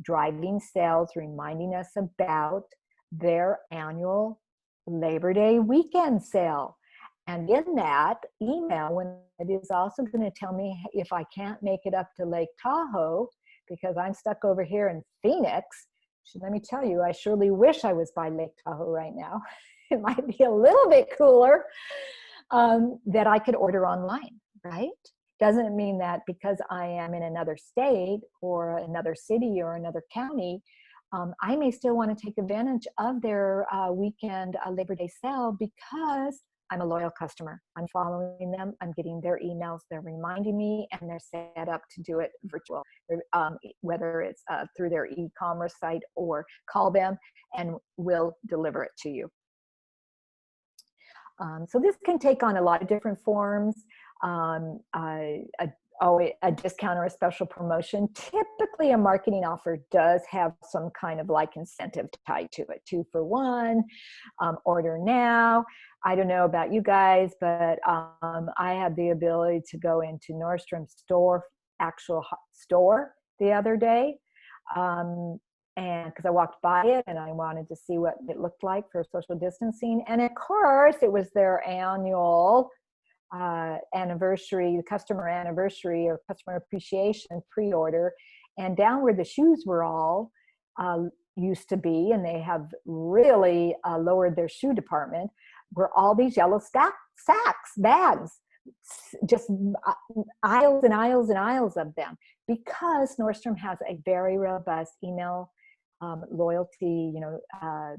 Driving sales, reminding us about their annual Labor Day weekend sale. And in that email, when it is also going to tell me if I can't make it up to Lake Tahoe, because I'm stuck over here in Phoenix, let me tell you, I surely wish I was by Lake Tahoe right now. It might be a little bit cooler, that I could order online, right? Doesn't mean that because I am in another state or another city or another county, I may still want to take advantage of their weekend Labor Day sale because I'm a loyal customer. I'm following them. I'm getting their emails. They're reminding me, and they're set up to do it virtual, whether it's through their e-commerce site or call them and we'll deliver it to you. So this can take on a lot of different forms. A discount or a special promotion. Typically a marketing offer does have some kind of like incentive tied to it. 2 for 1, order now. I don't know about you guys, but I had the ability to go into Nordstrom's actual store the other day. And because I walked by it and I wanted to see what it looked like for social distancing. And of course it was their annual anniversary, the customer anniversary or customer appreciation pre-order. And down where the shoes were all used to be, and they have really lowered their shoe department, were all these yellow bags, just aisles and aisles and aisles of them, because Nordstrom has a very robust email loyalty,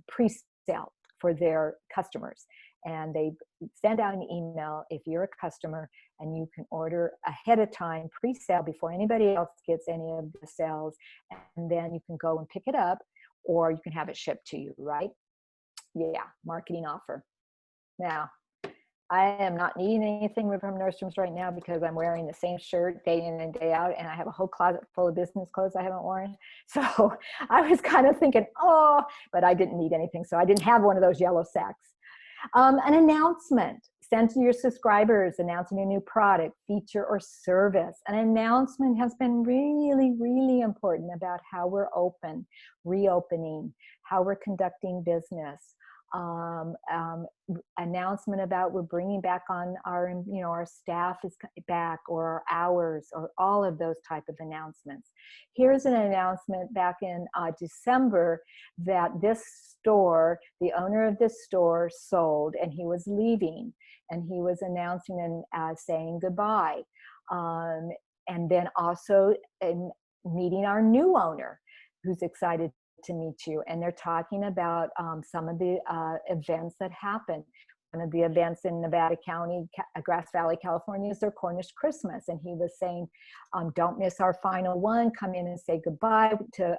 pre-sale for their customers. And they send out an email if you're a customer, and you can order ahead of time, pre-sale, before anybody else gets any of the sales, and then you can go and pick it up, or you can have it shipped to you, right? Yeah, marketing offer. Now, I am not needing anything from Nordstrom's right now because I'm wearing the same shirt day in and day out, and I have a whole closet full of business clothes I haven't worn. So I was kind of thinking, oh, but I didn't need anything. So I didn't have one of those yellow sacks. An announcement sent to your subscribers announcing a new product, feature, or service. An announcement has been really, really important about how we're reopening, how we're conducting business. announcement about we're bringing back on our, our staff is back, or our hours, or all of those type of announcements. Here's an announcement back in December that this store, the owner of this store, sold, and he was leaving, and he was announcing and saying goodbye. And then also meeting our new owner, who's excited to meet you. And they're talking about some of the events that happen. One of the events in Nevada County, Grass Valley, California, is their Cornish Christmas. And he was saying, don't miss our final one. Come in and say goodbye to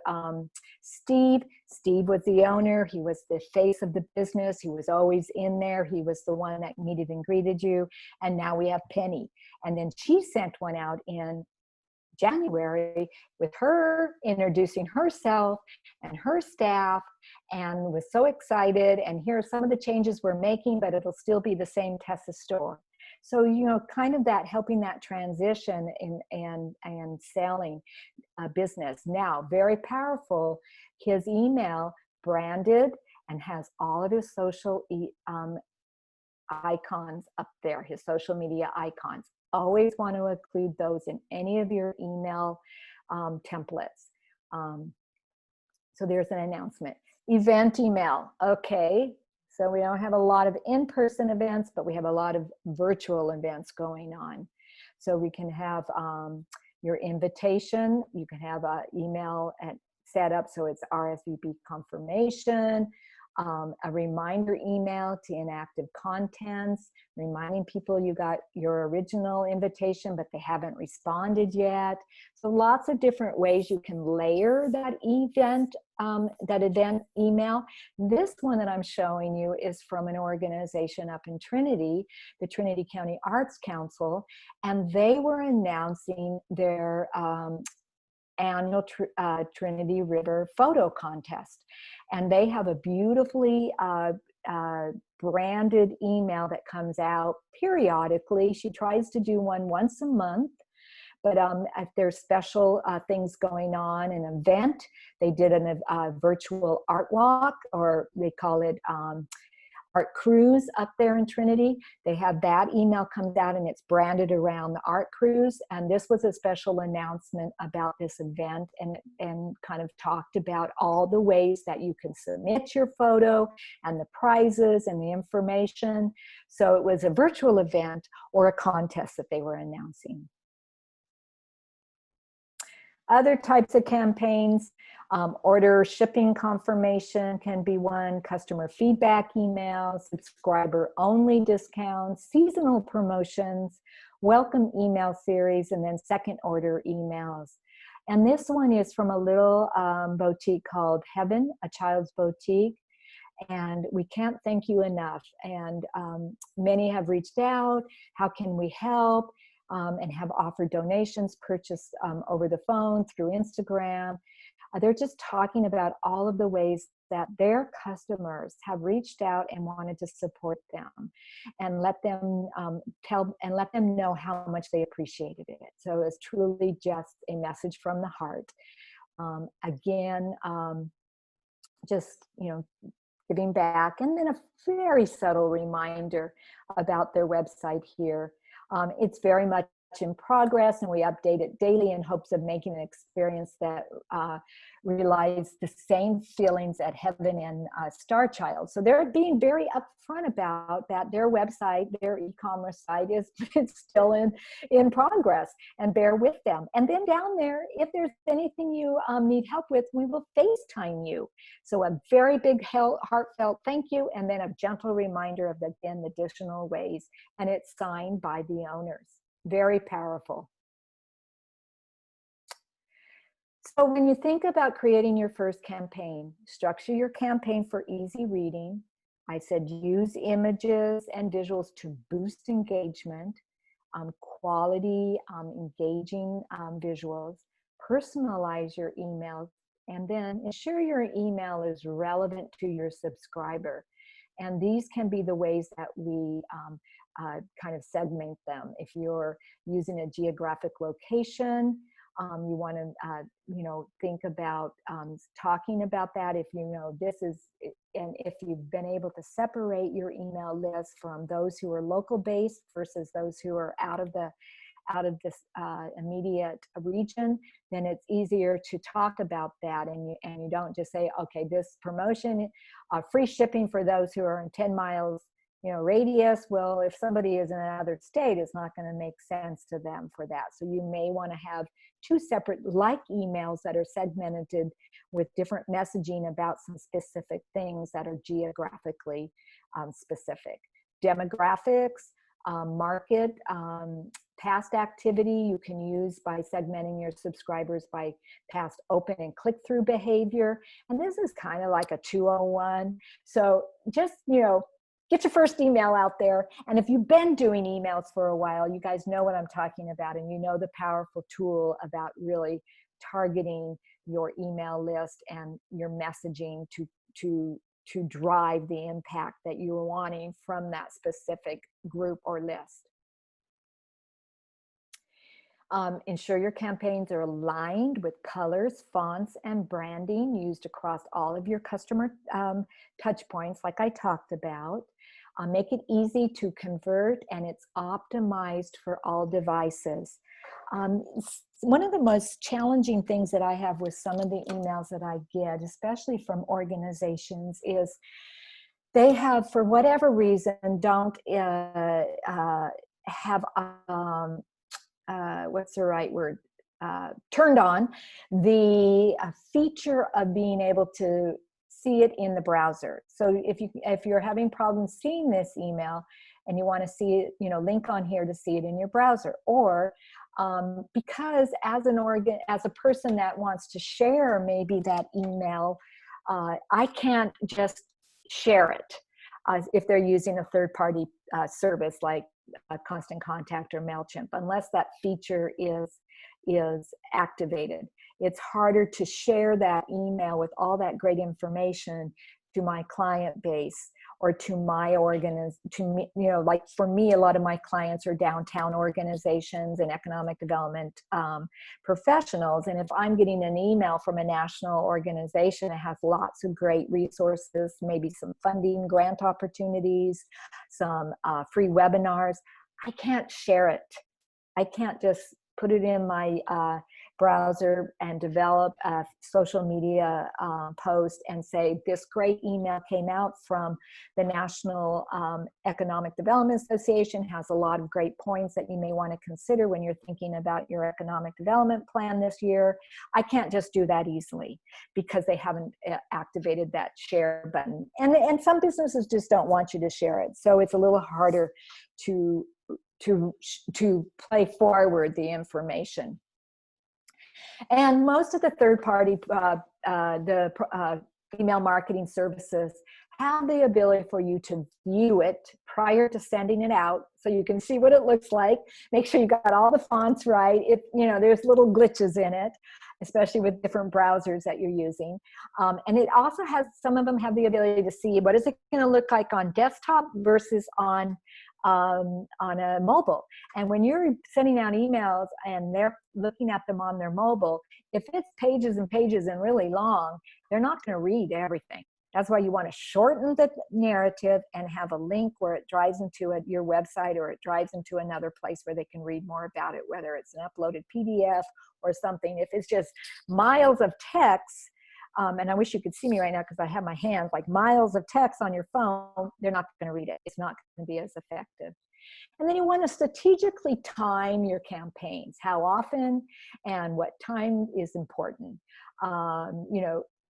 Steve. Steve was the owner. He was the face of the business. He was always in there. He was the one that meted and greeted you. And now we have Penny. And then she sent one out in January with her introducing herself and her staff, and was so excited. And here are some of the changes we're making, but it'll still be the same Tessa store. So, kind of that helping that transition and selling a business. Now, very powerful, his email branded and has all of his social icons up there, his social media icons. Always want to include those in any of your email templates. So there's an announcement. Event email. Okay, so we don't have a lot of in-person events, but we have a lot of virtual events going on. So we can have your invitation. You can have an email set up so it's RSVP confirmation. A reminder email to inactive contents, reminding people you got your original invitation, but they haven't responded yet. So lots of different ways you can layer that event email. This one that I'm showing you is from an organization up in Trinity, the Trinity County Arts Council, and they were announcing their annual Trinity River photo contest. And they have a beautifully branded email that comes out periodically. She tries to do one once a month, but if there's special things going on, an event, they did a virtual art walk, or they call it art cruise up there in Trinity. They have that email comes out and it's branded around the art cruise. And this was a special announcement about this event, and kind of talked about all the ways that you can submit your photo and the prizes and the information. So it was a virtual event or a contest that they were announcing. Other types of campaigns, order shipping confirmation can be one, customer feedback emails, subscriber only discounts, seasonal promotions, welcome email series, and then second order emails. And this one is from a little boutique called Heaven, a child's boutique. And we can't thank you enough. And many have reached out, how can we help? And have offered donations, purchased over the phone, through Instagram. They're just talking about all of the ways that their customers have reached out and wanted to support them, and let them let them know how much they appreciated it. So it's truly just a message from the heart. Again, just giving back, and then a very subtle reminder about their website here. It's very much in progress, and we update it daily in hopes of making an experience that relies the same feelings at Heaven and Star Child. So they're being very upfront about that. Their website, their e-commerce site is still in progress, and bear with them. And then down there, if there's anything you need help with, we will FaceTime you. So a very big heartfelt thank you, and then a gentle reminder of, again, the additional ways, and it's signed by the owners. Very powerful. So when you think about creating your first campaign, structure your campaign for easy reading. I said use images and visuals to boost engagement, quality, engaging visuals, personalize your emails, and then ensure your email is relevant to your subscriber. And these can be the ways that we kind of segment them. If you're using a geographic location, You want to, think about talking about that. If you know this is, and if you've been able to separate your email list from those who are local based versus those who are out of this immediate region, then it's easier to talk about that. And you don't just say, okay, this promotion, free shipping for those who are in 10 miles radius. Well, if somebody is in another state, it's not going to make sense to them for that. So you may want to have two separate emails that are segmented with different messaging about some specific things that are geographically specific. Demographics, market, past activity you can use by segmenting your subscribers by past open and click-through behavior. And this is kind of like a 201. So just, get your first email out there. And if you've been doing emails for a while, you guys know what I'm talking about, and you know the powerful tool about really targeting your email list and your messaging to drive the impact that you're wanting from that specific group or list. Ensure your campaigns are aligned with colors, fonts, and branding used across all of your customer touch points, like I talked about. Make it easy to convert, and it's optimized for all devices. One of the most challenging things that I have with some of the emails that I get, especially from organizations, is they have, for whatever reason, don't have what's the right word, turned on the feature of being able to see it in the browser. So if you're having problems seeing this email and you want to see it, link on here to see it in your browser, or because as a person that wants to share maybe that email, I can't just share it if they're using a third-party service like Constant Contact or MailChimp, unless that feature is activated. It's harder to share that email with all that great information to my client base or to my like for me, a lot of my clients are downtown organizations and economic development professionals. And if I'm getting an email from a national organization that has lots of great resources, maybe some funding, grant opportunities, some free webinars, I can't share it. I can't just put it in my browser and develop a social media post and say, this great email came out from the National Economic Development Association, has a lot of great points that you may want to consider when you're thinking about your economic development plan this year. I can't just do that easily because they haven't activated that share button. And some businesses just don't want you to share it. So it's a little harder to play forward the information. And most of the third-party, email marketing services have the ability for you to view it prior to sending it out, so you can see what it looks like. Make sure you got all the fonts right. If there's little glitches in it, especially with different browsers that you're using. And it also has, some of them have the ability to see what is it going to look like on desktop versus on a mobile. And when you're sending out emails and they're looking at them on their mobile, if it's pages and pages and really long, they're not going to read everything. That's why you want to shorten the narrative and have a link where it drives into your website, or it drives into another place where they can read more about it, whether it's an uploaded PDF or something. If it's just miles of text, and I wish you could see me right now because I have my hands, like miles of text on your phone, they're not going to read it. It's not going to be as effective. And then you want to strategically time your campaigns, how often and what time is important.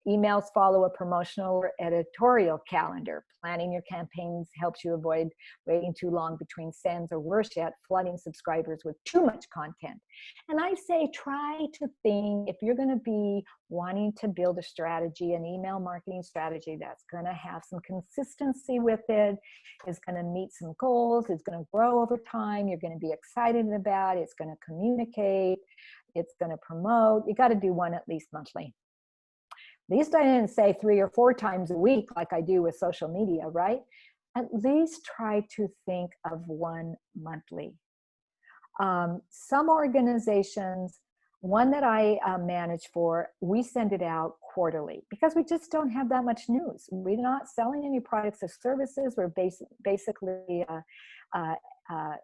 Emails follow a promotional or editorial calendar. Planning your campaigns helps you avoid waiting too long between sends, or worse yet, flooding subscribers with too much content. And I say, try to think, if you're going to be wanting to build a strategy, an email marketing strategy that's going to have some consistency with it, is going to meet some goals, it's going to grow over time, you're going to be excited about, it's going to communicate, it's going to promote, you got to do one at least monthly. At least I didn't say 3 or 4 times a week like I do with social media, right? At least try to think of one monthly. Some organizations one that I manage for, we send it out quarterly because we just don't have that much news. We're not selling any products or services. We're basically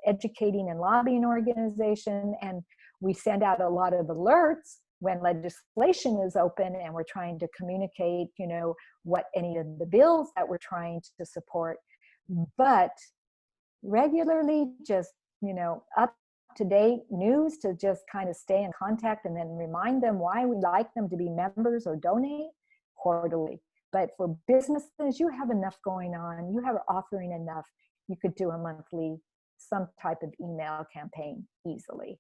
educating and lobbying organization, and we send out a lot of alerts when legislation is open, and we're trying to communicate, you know, what any of the bills that we're trying to support. But regularly, just, you know, up to date news to just kind of stay in contact and then remind them why we like them to be members or donate, quarterly. But for businesses, you have enough going on, you have offering enough, you could do a monthly, some type of email campaign easily.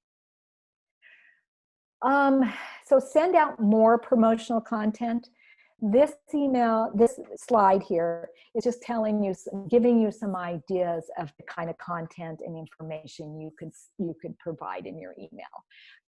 So send out more promotional content. This email, this slide here is just telling you, giving you some ideas of the kind of content and information you could provide in your email.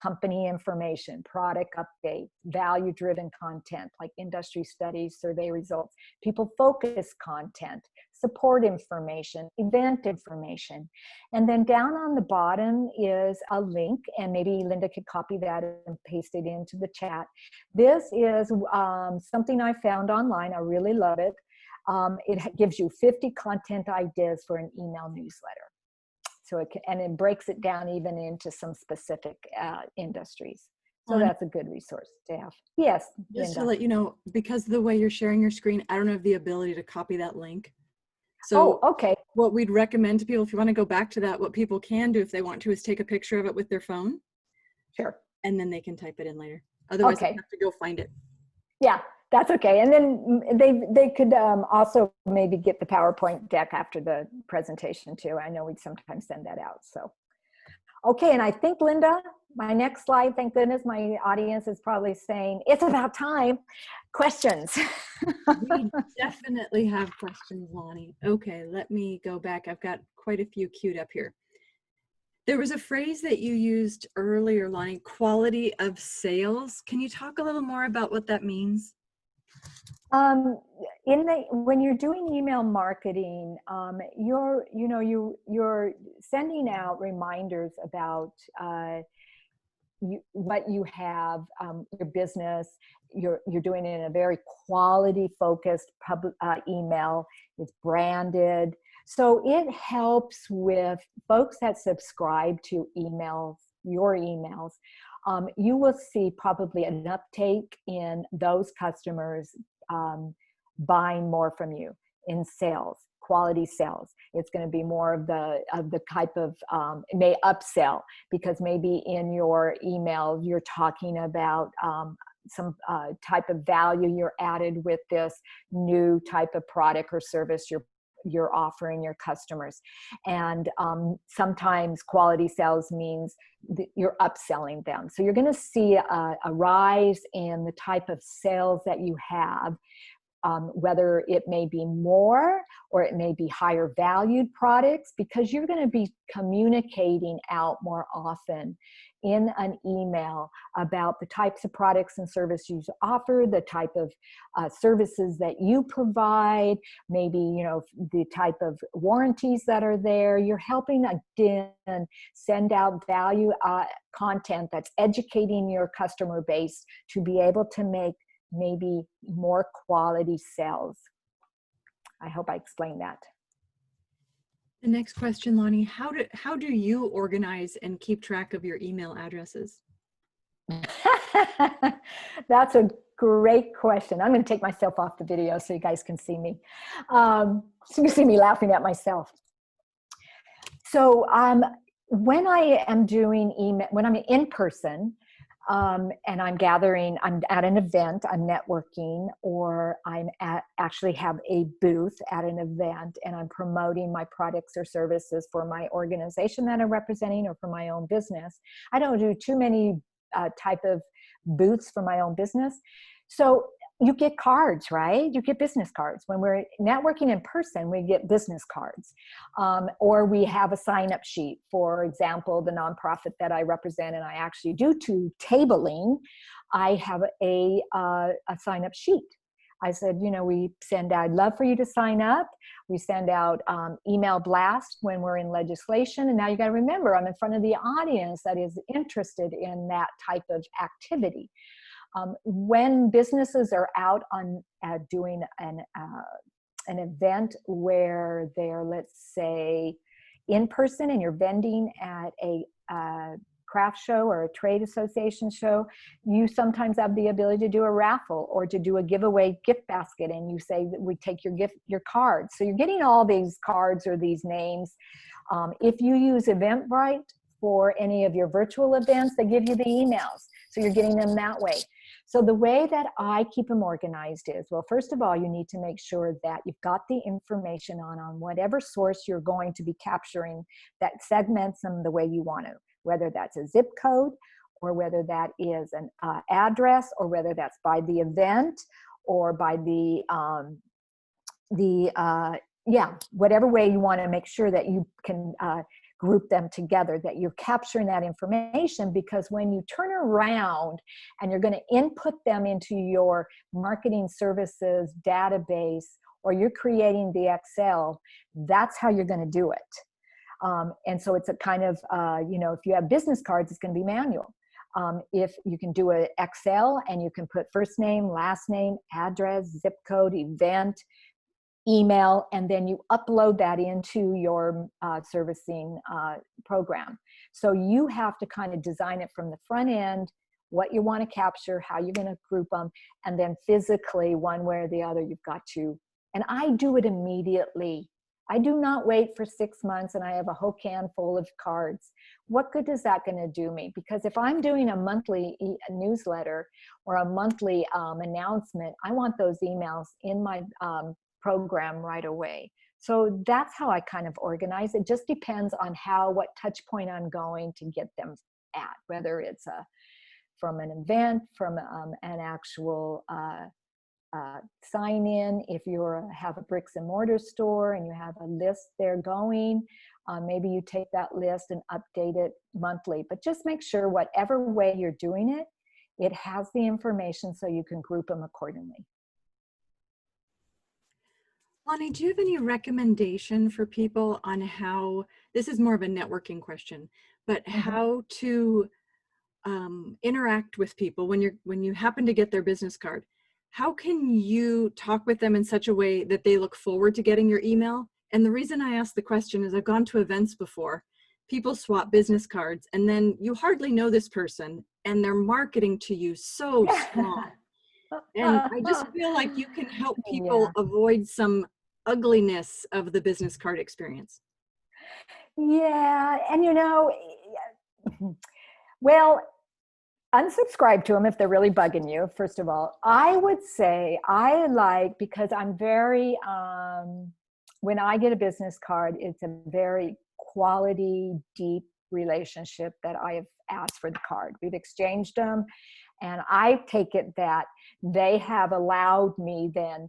Company information, product update, value-driven content like industry studies, survey results, people-focused content, support information, event information. And then down on the bottom is a link, and maybe Linda could copy that and paste it into the chat. This is something I found online. I really love it. It gives you 50 content ideas for an email newsletter. So it breaks it down even into some specific industries. So that's a good resource to have. Yes, just Linda. to let you know, because of the way you're sharing your screen, I don't have the ability to copy that link. So okay. What we'd recommend to people, if you want to go back to that, what people can do if they want to is take a picture of it with their phone. Sure. And then they can type it in later. Otherwise, they have to go find it. Yeah, that's okay. And then they could also maybe get the PowerPoint deck after the presentation too. I know we'd sometimes send that out. So, okay. And I think, Linda, my next slide, thank goodness my audience is probably saying, it's about time. Questions. We definitely have questions, Lani. Okay, let me go back. I've got quite a few queued up here. There was a phrase that you used earlier, Lani, quality of sales. Can you talk a little more about what that means? When you're doing email marketing, you're sending out reminders about what you have, your business. You're doing it in a very quality focused email. It's branded. So it helps with folks that subscribe to emails, your emails. You will see probably an uptake in those customers buying more from you in sales, quality sales. It's going to be more of the type of, it may upsell, because maybe in your email you're talking about some type of value you're added with this new type of product or service you're offering your customers. And sometimes quality sales means you're upselling them. So you're going to see a rise in the type of sales that you have, whether it may be more or it may be higher valued products, because you're going to be communicating out more often in an email about the types of products and services you offer, the type of services that you provide, maybe, you know, the type of warranties that are there. You're helping again send out value content that's educating your customer base to be able to make maybe more quality sales. I hope I explained that. The next question, Lani, how do you organize and keep track of your email addresses? That's a great question. I'm going to take myself off the video so you guys can see me. So you can see me laughing at myself. So when I am doing email, when I'm in person, and I'm at an event, I'm networking, or actually have a booth at an event and I'm promoting my products or services for my organization that I'm representing or for my own business. I don't do too many type of booths for my own business. So you get cards, right? You get business cards. When we're networking in person, we get business cards. Or we have a sign-up sheet. For example, the nonprofit that I represent, and I actually do to tabling, I have a sign-up sheet I said, we send out, I'd love for you to sign up. We send out email blast when we're in legislation. And now you got to remember, I'm in front of the audience that is interested in that type of activity. When businesses are out on doing an event where they're, let's say, in person and you're vending at a craft show or a trade association show, you sometimes have the ability to do a raffle or to do a giveaway gift basket, and you say that we take your cards. So you're getting all these cards or these names. If you use Eventbrite for any of your virtual events, they give you the emails. So you're getting them that way. So the way that I keep them organized is, well, first of all, you need to make sure that you've got the information on whatever source you're going to be capturing that segments them the way you want to, whether that's a zip code or whether that is an address or whether that's by the event or by whatever way you want to make sure that you can group them together, that you're capturing that information, because when you turn around and you're going to input them into your marketing services database or you're creating the Excel, that's how you're going to do it. And so it's a kind of, if you have business cards, it's going to be manual. If you can do an Excel and you can put first name, last name, address, zip code, event, email, and then you upload that into your servicing program. So you have to kind of design it from the front end, what you want to capture, how you're going to group them, and then physically, one way or the other, you've got to, and I do it immediately. I do not wait for 6 months and I have a whole can full of cards. What good is that going to do me? Because if I'm doing a monthly newsletter or a monthly announcement, I want those emails in my program right away. So that's how I kind of organize. It just depends on what touch point I'm going to get them at, whether it's from an event, from an actual sign in. If you have a bricks and mortar store and you have a list there going, maybe you take that list and update it monthly. But just make sure whatever way you're doing it, it has the information so you can group them accordingly. Lani, do you have any recommendation for people on how, this is more of a networking question, but how to interact with people when you happen to get their business card? How can you talk with them in such a way that they look forward to getting your email? And the reason I ask the question is I've gone to events before. People swap business cards and then you hardly know this person and they're marketing to you so strong. And I just feel like you can help people avoid some ugliness of the business card experience. Yeah, and well, unsubscribe to them if they're really bugging you, first of all. I would say because I'm very, when I get a business card, it's a very quality, deep relationship that I have asked for the card. We've exchanged them, and I take it that they have allowed me then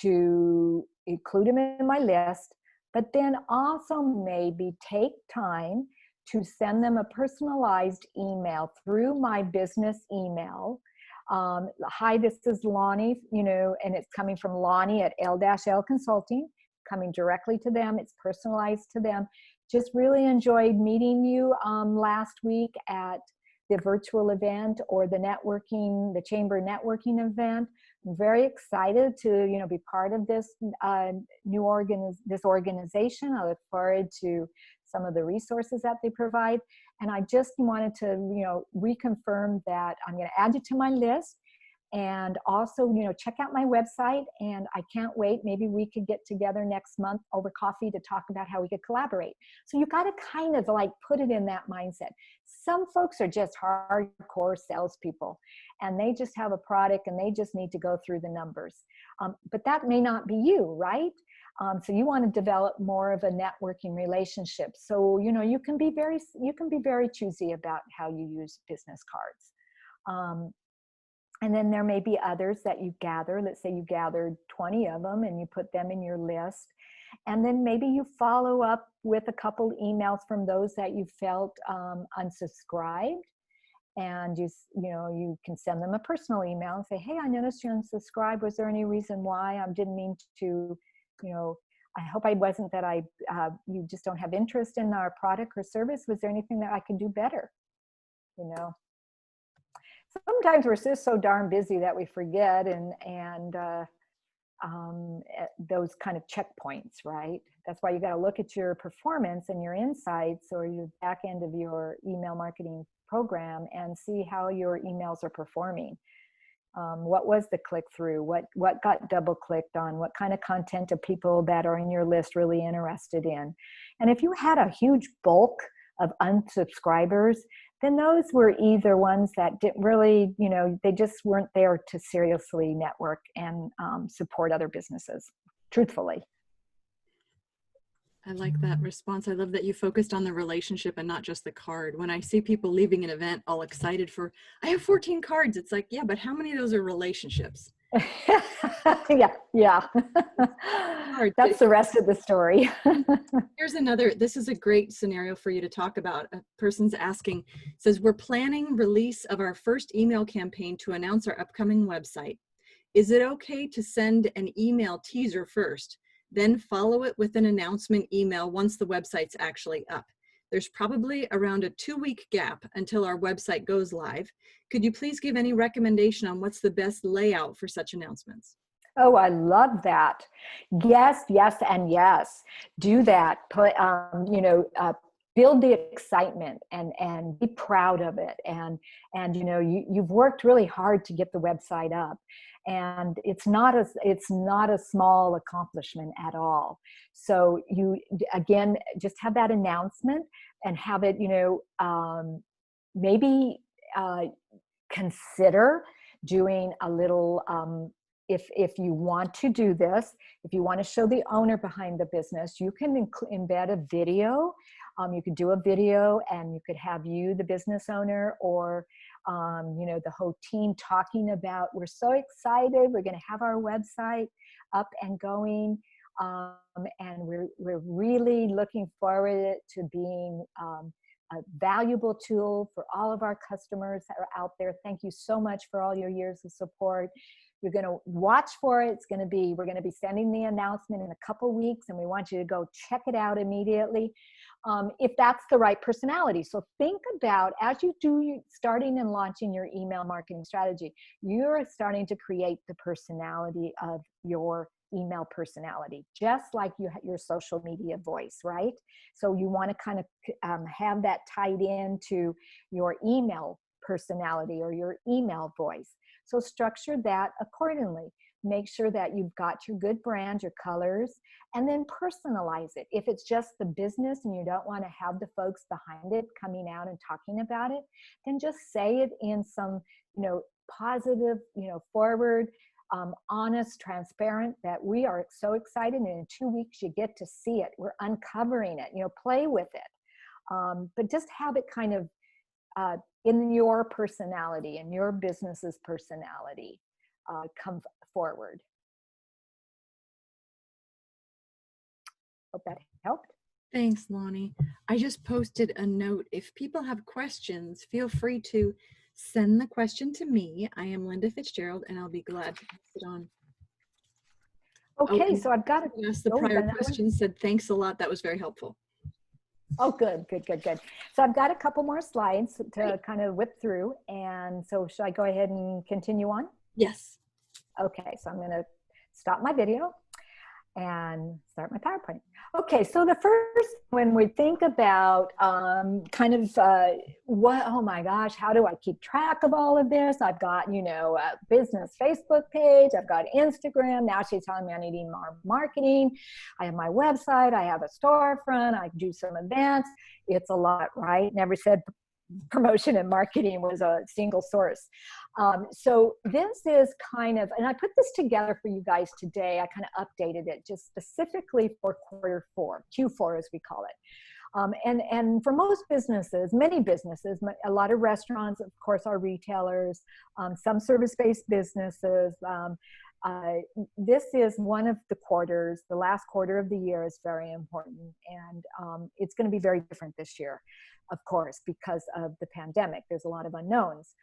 to include them in my list, but then also maybe take time to send them a personalized email through my business email. Hi, this is Lani, and it's coming from Lani at L-L Consulting, coming directly to them. It's personalized to them. Just really enjoyed meeting you last week at the virtual event or the chamber networking event. I'm very excited to, be part of this this organization. I look forward to some of the resources that they provide. And I just wanted to, reconfirm that I'm going to add you to my list. And also, check out my website. And I can't wait. Maybe we could get together next month over coffee to talk about how we could collaborate. So you got to kind of put it in that mindset. Some folks are just hardcore salespeople and they just have a product and they just need to go through the numbers. But that may not be you, right? So you want to develop more of a networking relationship. So, you can be very choosy about how you use business cards. And then there may be others that you gather. Let's say you gathered 20 of them and you put them in your list. And then maybe you follow up with a couple emails from those that you felt unsubscribed. And you can send them a personal email and say, hey, I noticed you unsubscribed. Was there any reason why? I didn't mean to, I hope I wasn't that you just don't have interest in our product or service. Was there anything that I could do better? Sometimes we're just so darn busy that we forget those kind of checkpoints, right? That's why you got to look at your performance and your insights or your back end of your email marketing program and see how your emails are performing. What was the click-through? What got double-clicked on? What kind of content are people that are in your list really interested in? And if you had a huge bulk of unsubscribers, then those were either ones that didn't really, they just weren't there to seriously network and support other businesses, truthfully. I like that response. I love that you focused on the relationship and not just the card. When I see people leaving an event all excited for, I have 14 cards. It's like, yeah, but how many of those are relationships? Yeah. That's the rest of the story. Here's another, this is a great scenario for you to talk about. A person's asking, says, we're planning release of our first email campaign to announce our upcoming website. Is it okay to send an email teaser first, then follow it with an announcement email once the website's actually up? There's probably around a 2-week gap until our website goes live. Could you please give any recommendation on what's the best layout for such announcements? Oh, I love that. Yes, and yes. Do that. Put, build the excitement and be proud of it. And you've worked really hard to get the website up. And it's not a small accomplishment at all. So you, again, just have that announcement and have it, maybe consider doing a little, if you want to do this, if you want to show the owner behind the business, you can embed a video. You could do a video and you could have you, the business owner, or the whole team talking about, we're so excited, we're going to have our website up and going, and we're really looking forward to being a valuable tool for all of our customers that are out there. Thank you so much for all your years of support. You're going to watch for it. We're going to be sending the announcement in a couple weeks, and we want you to go check it out immediately. If that's the right personality. So think about, as you do starting and launching your email marketing strategy, you're starting to create the personality of your email personality, just like your social media voice, right? So you want to kind of have that tied into your email personality or your email voice. So structure that accordingly. Make sure that you've got your good brand, your colors, and then personalize it. If it's just the business and you don't want to have the folks behind it coming out and talking about it, then just say it in some, positive, forward, honest, transparent, that we are so excited, and in 2 weeks you get to see it. We're uncovering it, play with it. But just have it kind of in your personality and your business's personality come forward. Hope that helped. Thanks, Lani. I just posted a note. If people have questions, feel free to send the question to me. I am Linda Fitzgerald, and I'll be glad to pass it on. Okay, so I've got to ask the prior question, said thanks a lot. That was very helpful. Oh, good. So I've got a couple more slides to kind of whip through. And so should I go ahead and continue on? Yes. Okay, so I'm going to stop my video and start my PowerPoint. Okay, so the first, when we think about oh my gosh, how do I keep track of all of this? I've got, a business Facebook page, I've got Instagram. Now she's telling me I need more marketing. I have my website, I have a storefront, I do some events. It's a lot, right? Never said promotion and marketing was a single source. So this is kind of, and I put this together for you guys today. I kind of updated it just specifically for Q4 as we call it. And for most businesses, many businesses, a lot of restaurants, of course, are retailers, some service-based businesses. This is one of the quarters. The last quarter of the year is very important, and it's going to be very different this year. of course, because of the pandemic. There's a lot of unknowns.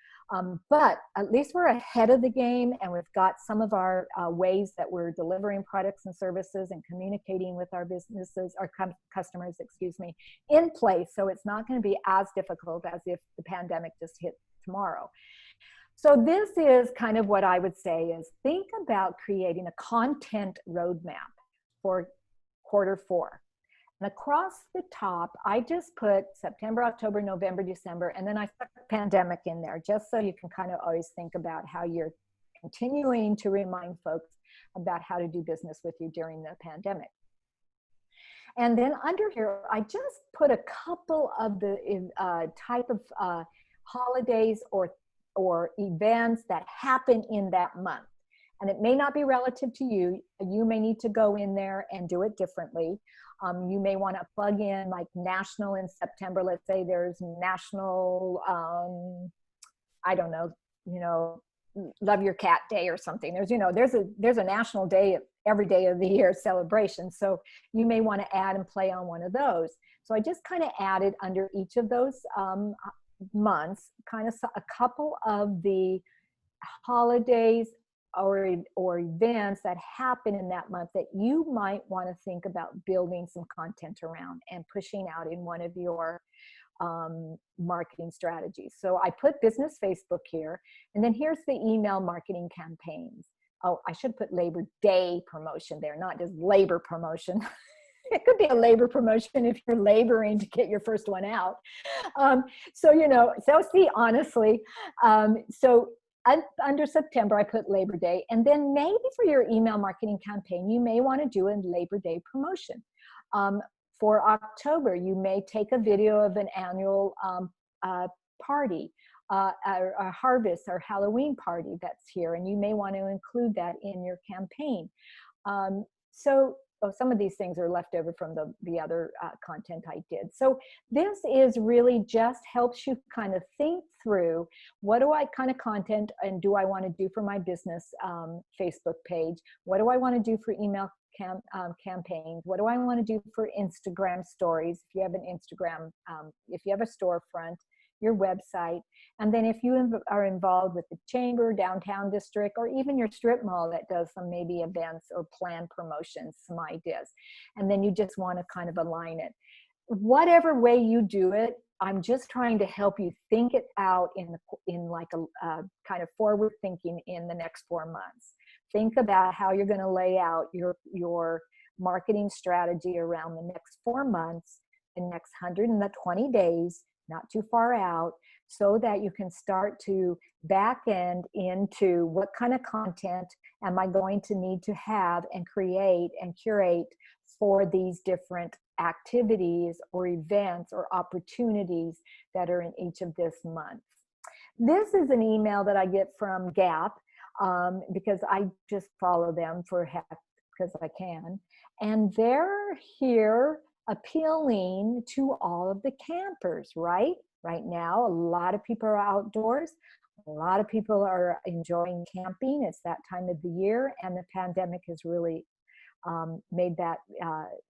But at least we're ahead of the game, and we've got some of our ways that we're delivering products and services and communicating with our businesses, our customers, excuse me, in place. So it's not going to be as difficult as if the pandemic just hit tomorrow. So this is kind of what I would say is think about creating a content roadmap for Q4. And across the top, I just put September, October, November, December, and then I put the pandemic in there, just so you can kind of always think about how you're continuing to remind folks about how to do business with you during the pandemic. And then under here, I just put a couple of the type of holidays or events that happen in that month. And it may not be relative to you. You may need to go in there and do it differently. You may want to plug in like national in September. Let's say there's national, I don't know, love your cat day or something. There's a national day every day of the year celebration. So you may want to add and play on one of those. So I just kind of added under each of those months, kind of a couple of the holidays or events that happen in that month that you might want to think about building some content around and pushing out in one of your marketing strategies. So I put business Facebook here, and then here's the email marketing campaigns. Oh, I should put Labor Day promotion there, not just labor promotion. It could be a labor promotion if you're laboring to get your first one out. So see, honestly, under September, I put Labor Day. And then maybe for your email marketing campaign, you may want to do a Labor Day promotion. For October, you may take a video of an annual party, a harvest or Halloween party that's here, and you may want to include that in your campaign. Some of these things are left over from the other content I did. So this is really just helps you kind of think through, what do I kind of content and do I want to do for my business Facebook page? What do I want to do for email campaigns? What do I want to do for Instagram stories? If you have an Instagram, if you have a storefront, your website, and then if you are involved with the chamber, downtown district, or even your strip mall that does some maybe events or planned promotions, some ideas, and then you just want to kind of align it. Whatever way you do it, I'm just trying to help you think it out in like a kind of forward thinking in the next 4 months. Think about how you're going to lay out your marketing strategy around the next 4 months, the next 120 days, not too far out, so that you can start to back end into what kind of content am I going to need to have and create and curate for these different activities or events or opportunities that are in each of this month. This is an email that I get from Gap because I just follow them because I can. And they're here appealing to all of the campers, right? Right now, a lot of people are outdoors. A lot of people are enjoying camping. It's that time of the year, and the pandemic has really made that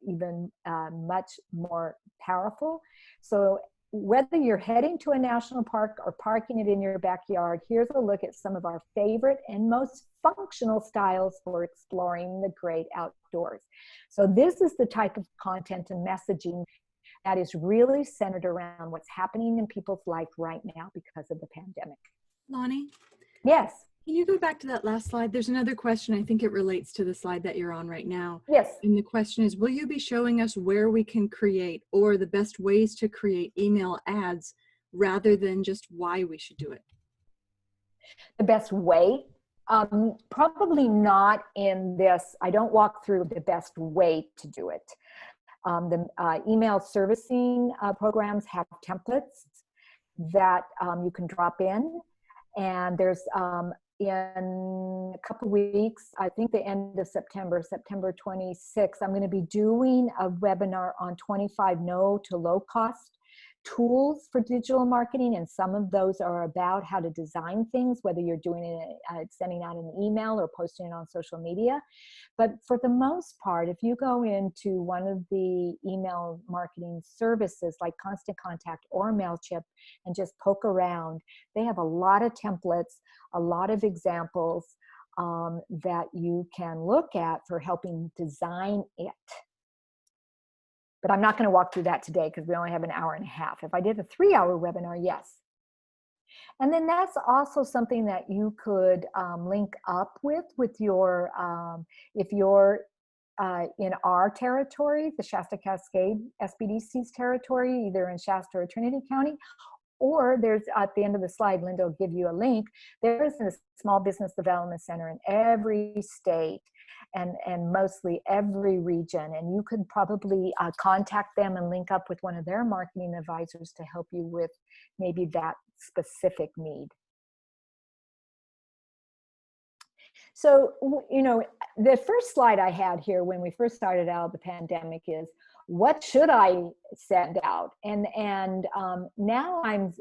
even much more powerful. So whether you're heading to a national park or parking it in your backyard, here's a look at some of our favorite and most functional styles for exploring the great outdoors. So this is the type of content and messaging that is really centered around what's happening in people's life right now because of the pandemic. Lani? Yes. Can you go back to that last slide? There's another question. I think it relates to the slide that you're on right now. Yes. And the question is, will you be showing us where we can create or the best ways to create email ads rather than just why we should do it? The best way? Probably not in this. I don't walk through the best way to do it. The email servicing programs have templates that you can drop in. And there's in a couple weeks, I think the end of September 26th, I'm going to be doing a webinar on 25 no to low cost tools for digital marketing, and some of those are about how to design things, whether you're doing it, sending out an email or posting it on social media. But for the most part, if you go into one of the email marketing services like Constant Contact or MailChimp and just poke around, they have a lot of templates, a lot of examples that you can look at for helping design it. But I'm not going to walk through that today because we only have an hour and a half. If I did a 3-hour webinar, yes. And then that's also something that you could link up with your, if you're in our territory, the Shasta-Cascade SBDC's territory, either in Shasta or Trinity County, or there's at the end of the slide, Linda will give you a link. There's a small business development center in every state and mostly every region. And you could probably contact them and link up with one of their marketing advisors to help you with maybe that specific need. So, you know, the first slide I had here when we first started out the pandemic is, what should I send out? And now I'm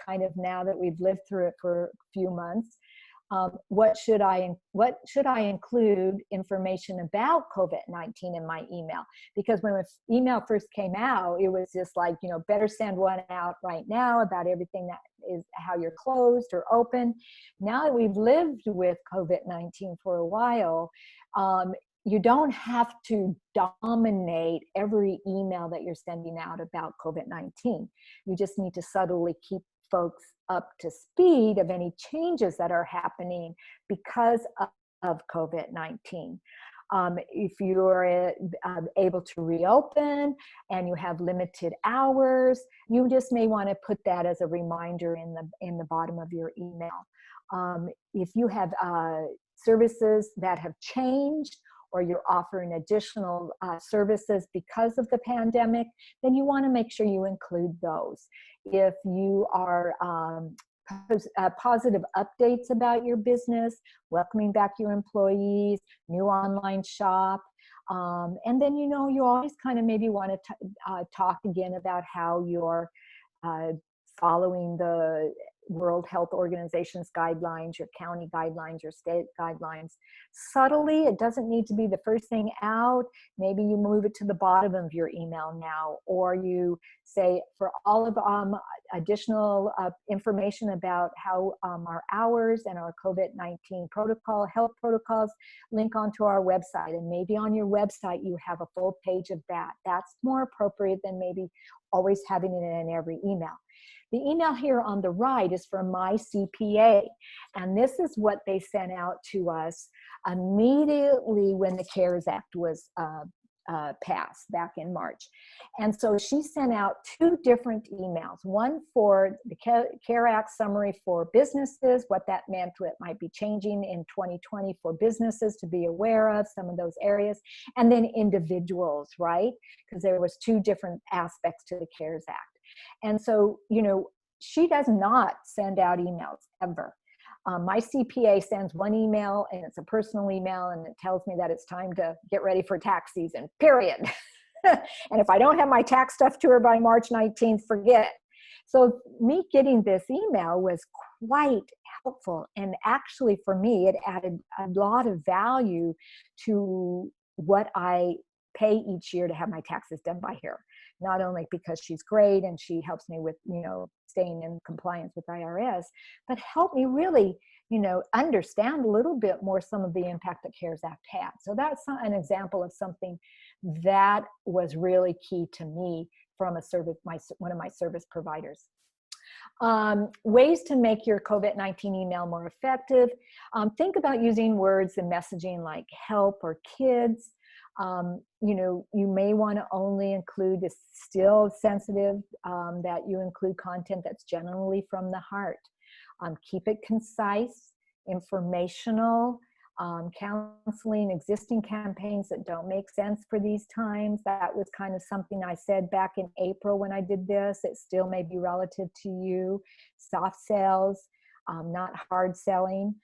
kind of, now that we've lived through it for a few months, what should I include information about COVID-19 in my email? Because when email first came out, it was just like, you know, better send one out right now about everything that is how you're closed or open. Now that we've lived with COVID-19 for a while, you don't have to dominate every email that you're sending out about COVID-19. You just need to subtly keep folks up to speed of any changes that are happening because of COVID-19. If you're able to reopen and you have limited hours, you just may want to put that as a reminder in the bottom of your email. If you have services that have changed, or you're offering additional services because of the pandemic, then you want to make sure you include those. If you are positive updates about your business, welcoming back your employees, new online shop, and then, you know, you always kind of maybe want to talk again about how you're following the World Health Organization's guidelines, your county guidelines, your state guidelines. Subtly, it doesn't need to be the first thing out. Maybe you move it to the bottom of your email now, or you say, for all of additional information about how our hours and our COVID-19 protocol, health protocols, link onto our website. And maybe on your website, you have a full page of that. That's more appropriate than maybe always having it in every email. The email here on the right is from my CPA, and this is what they sent out to us immediately when the CARES Act was passed back in March. And so she sent out 2 different emails, one for the CARE Act summary for businesses, what that meant, what might be changing in 2020 for businesses to be aware of, some of those areas, and then individuals, right? Because there was 2 different aspects to the CARES Act. And so, you know, she does not send out emails ever. My CPA sends one email, and it's a personal email, and it tells me that it's time to get ready for tax season, period. And if I don't have my tax stuff to her by March 19th, forget it. So me getting this email was quite helpful. And actually for me, it added a lot of value to what I pay each year to have my taxes done by her. Not only because she's great and she helps me with, you know, staying in compliance with IRS, but help me really, you know, understand a little bit more some of the impact that CARES Act had. So that's an example of something that was really key to me from a service, one of my service providers. Ways to make your COVID-19 email more effective. Think about using words and messaging like help or kids. You know, you may want to only include, it's still sensitive, that you include content that's generally from the heart. Keep it concise, informational, counseling existing campaigns that don't make sense for these times. That was kind of something I said back in April when I did this. It still may be relative to you. Soft sales, not hard selling.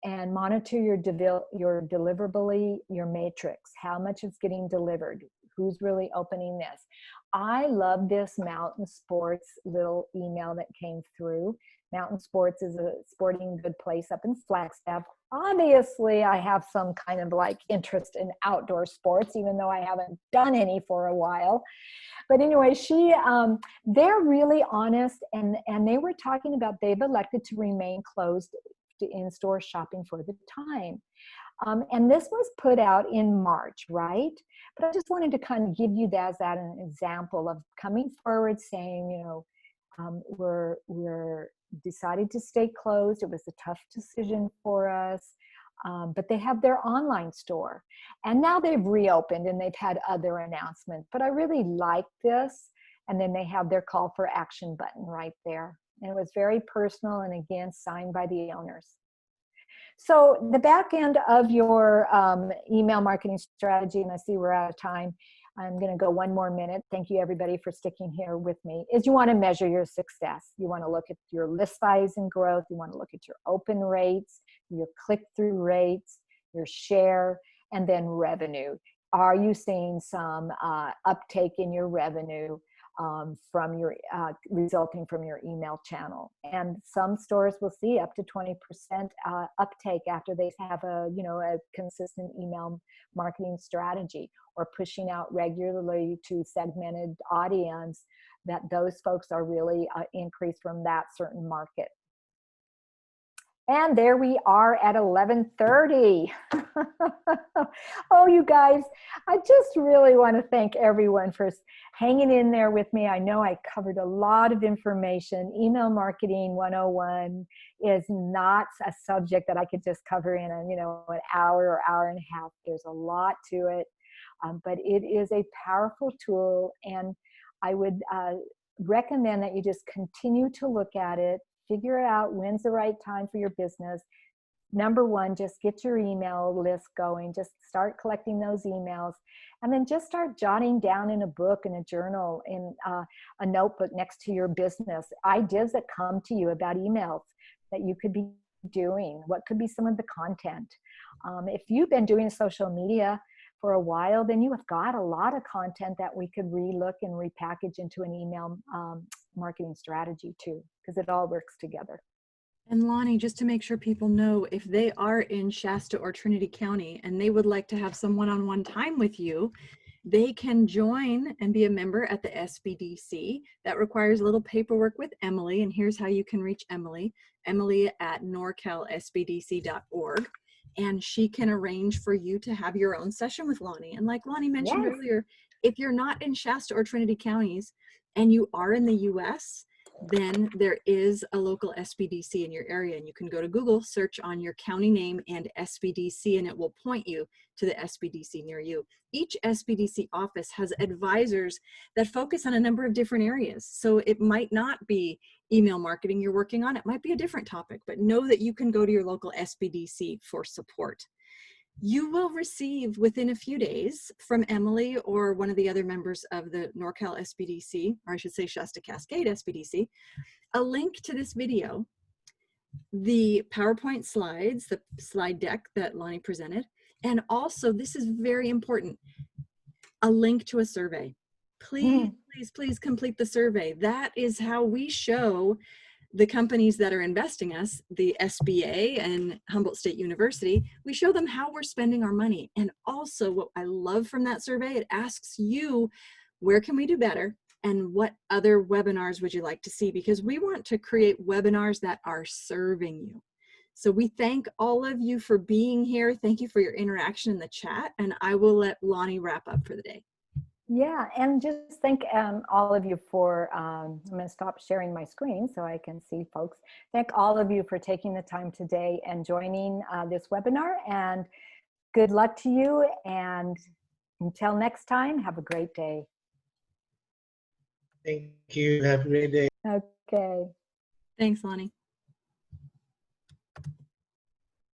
And monitor your deliverability, your matrix, how much is getting delivered, who's really opening this. I love this Mountain Sports little email that came through. Mountain Sports is a sporting good place up in Flagstaff. Obviously, I have some kind of like interest in outdoor sports, even though I haven't done any for a while. But anyway, they're really honest, and they were talking about they've elected to remain closed to in-store shopping for the time. And this was put out in March, right? But I just wanted to kind of give you that as an example of coming forward saying, you know, we're decided to stay closed. It was a tough decision for us. But they have their online store, and now they've reopened and they've had other announcements. But I really like this. And then they have their call for action button right there. And it was very personal, and again, signed by the owners. So the back end of your email marketing strategy, and I see we're out of time, I'm going to go one more minute. Thank you, everybody, for sticking here with me. Is you want to measure your success. You want to look at your list size and growth. You want to look at your open rates, your click-through rates, your share, and then revenue. Are you seeing some uptake in your revenue from your resulting from your email channel? And some stores will see up to 20% uptake after they have a consistent email marketing strategy, or pushing out regularly to segmented audience, that those folks are really increased from that certain market. And there we are at 11:30. Oh, you guys, I just really want to thank everyone for hanging in there with me. I know I covered a lot of information. Email marketing 101 is not a subject that I could just cover in an hour or hour and a half. There's a lot to it, but it is a powerful tool, and I would recommend that you just continue to look at it. Figure out when's the right time for your business. Number one, just get your email list going. Just start collecting those emails, and then just start jotting down in a book, in a journal, in a notebook next to your business, ideas that come to you about emails that you could be doing. What could be some of the content? If you've been doing social media for a while, then you have got a lot of content that we could relook and repackage into an email marketing strategy too, because it all works together. And Lani, just to make sure people know, if they are in Shasta or Trinity County and they would like to have some one-on-one time with you, they can join and be a member at the SBDC. That requires a little paperwork with Emily, and here's how you can reach Emily at norcalsbdc.org. And she can arrange for you to have your own session with Lani. And like Lani mentioned earlier, if you're not in Shasta or Trinity counties and you are in the US, then there is a local SBDC in your area, and you can go to Google, search on your county name and SBDC, and it will point you to the SBDC near you. Each SBDC office has advisors that focus on a number of different areas. So it might not be email marketing you're working on, it might be a different topic, but know that you can go to your local SBDC for support. You will receive within a few days from Emily or one of the other members of the NorCal SBDC, or I should say Shasta-Cascade SBDC, a link to this video, the PowerPoint slides, the slide deck that Lani presented, and also, this is very important, a link to a survey. Please, please complete the survey. That is how we show the companies that are investing us, the SBA and Humboldt State University, we show them how we're spending our money. And also, what I love from that survey, it asks you, where can we do better? And what other webinars would you like to see? Because we want to create webinars that are serving you. So we thank all of you for being here. Thank you for your interaction in the chat. And I will let Lani wrap up for the day. Yeah, and just thank all of you for, I'm going to stop sharing my screen so I can see folks. Thank all of you for taking the time today and joining this webinar, and good luck to you. And until next time, have a great day. Thank you. Have a great day. Okay. Thanks, Lani.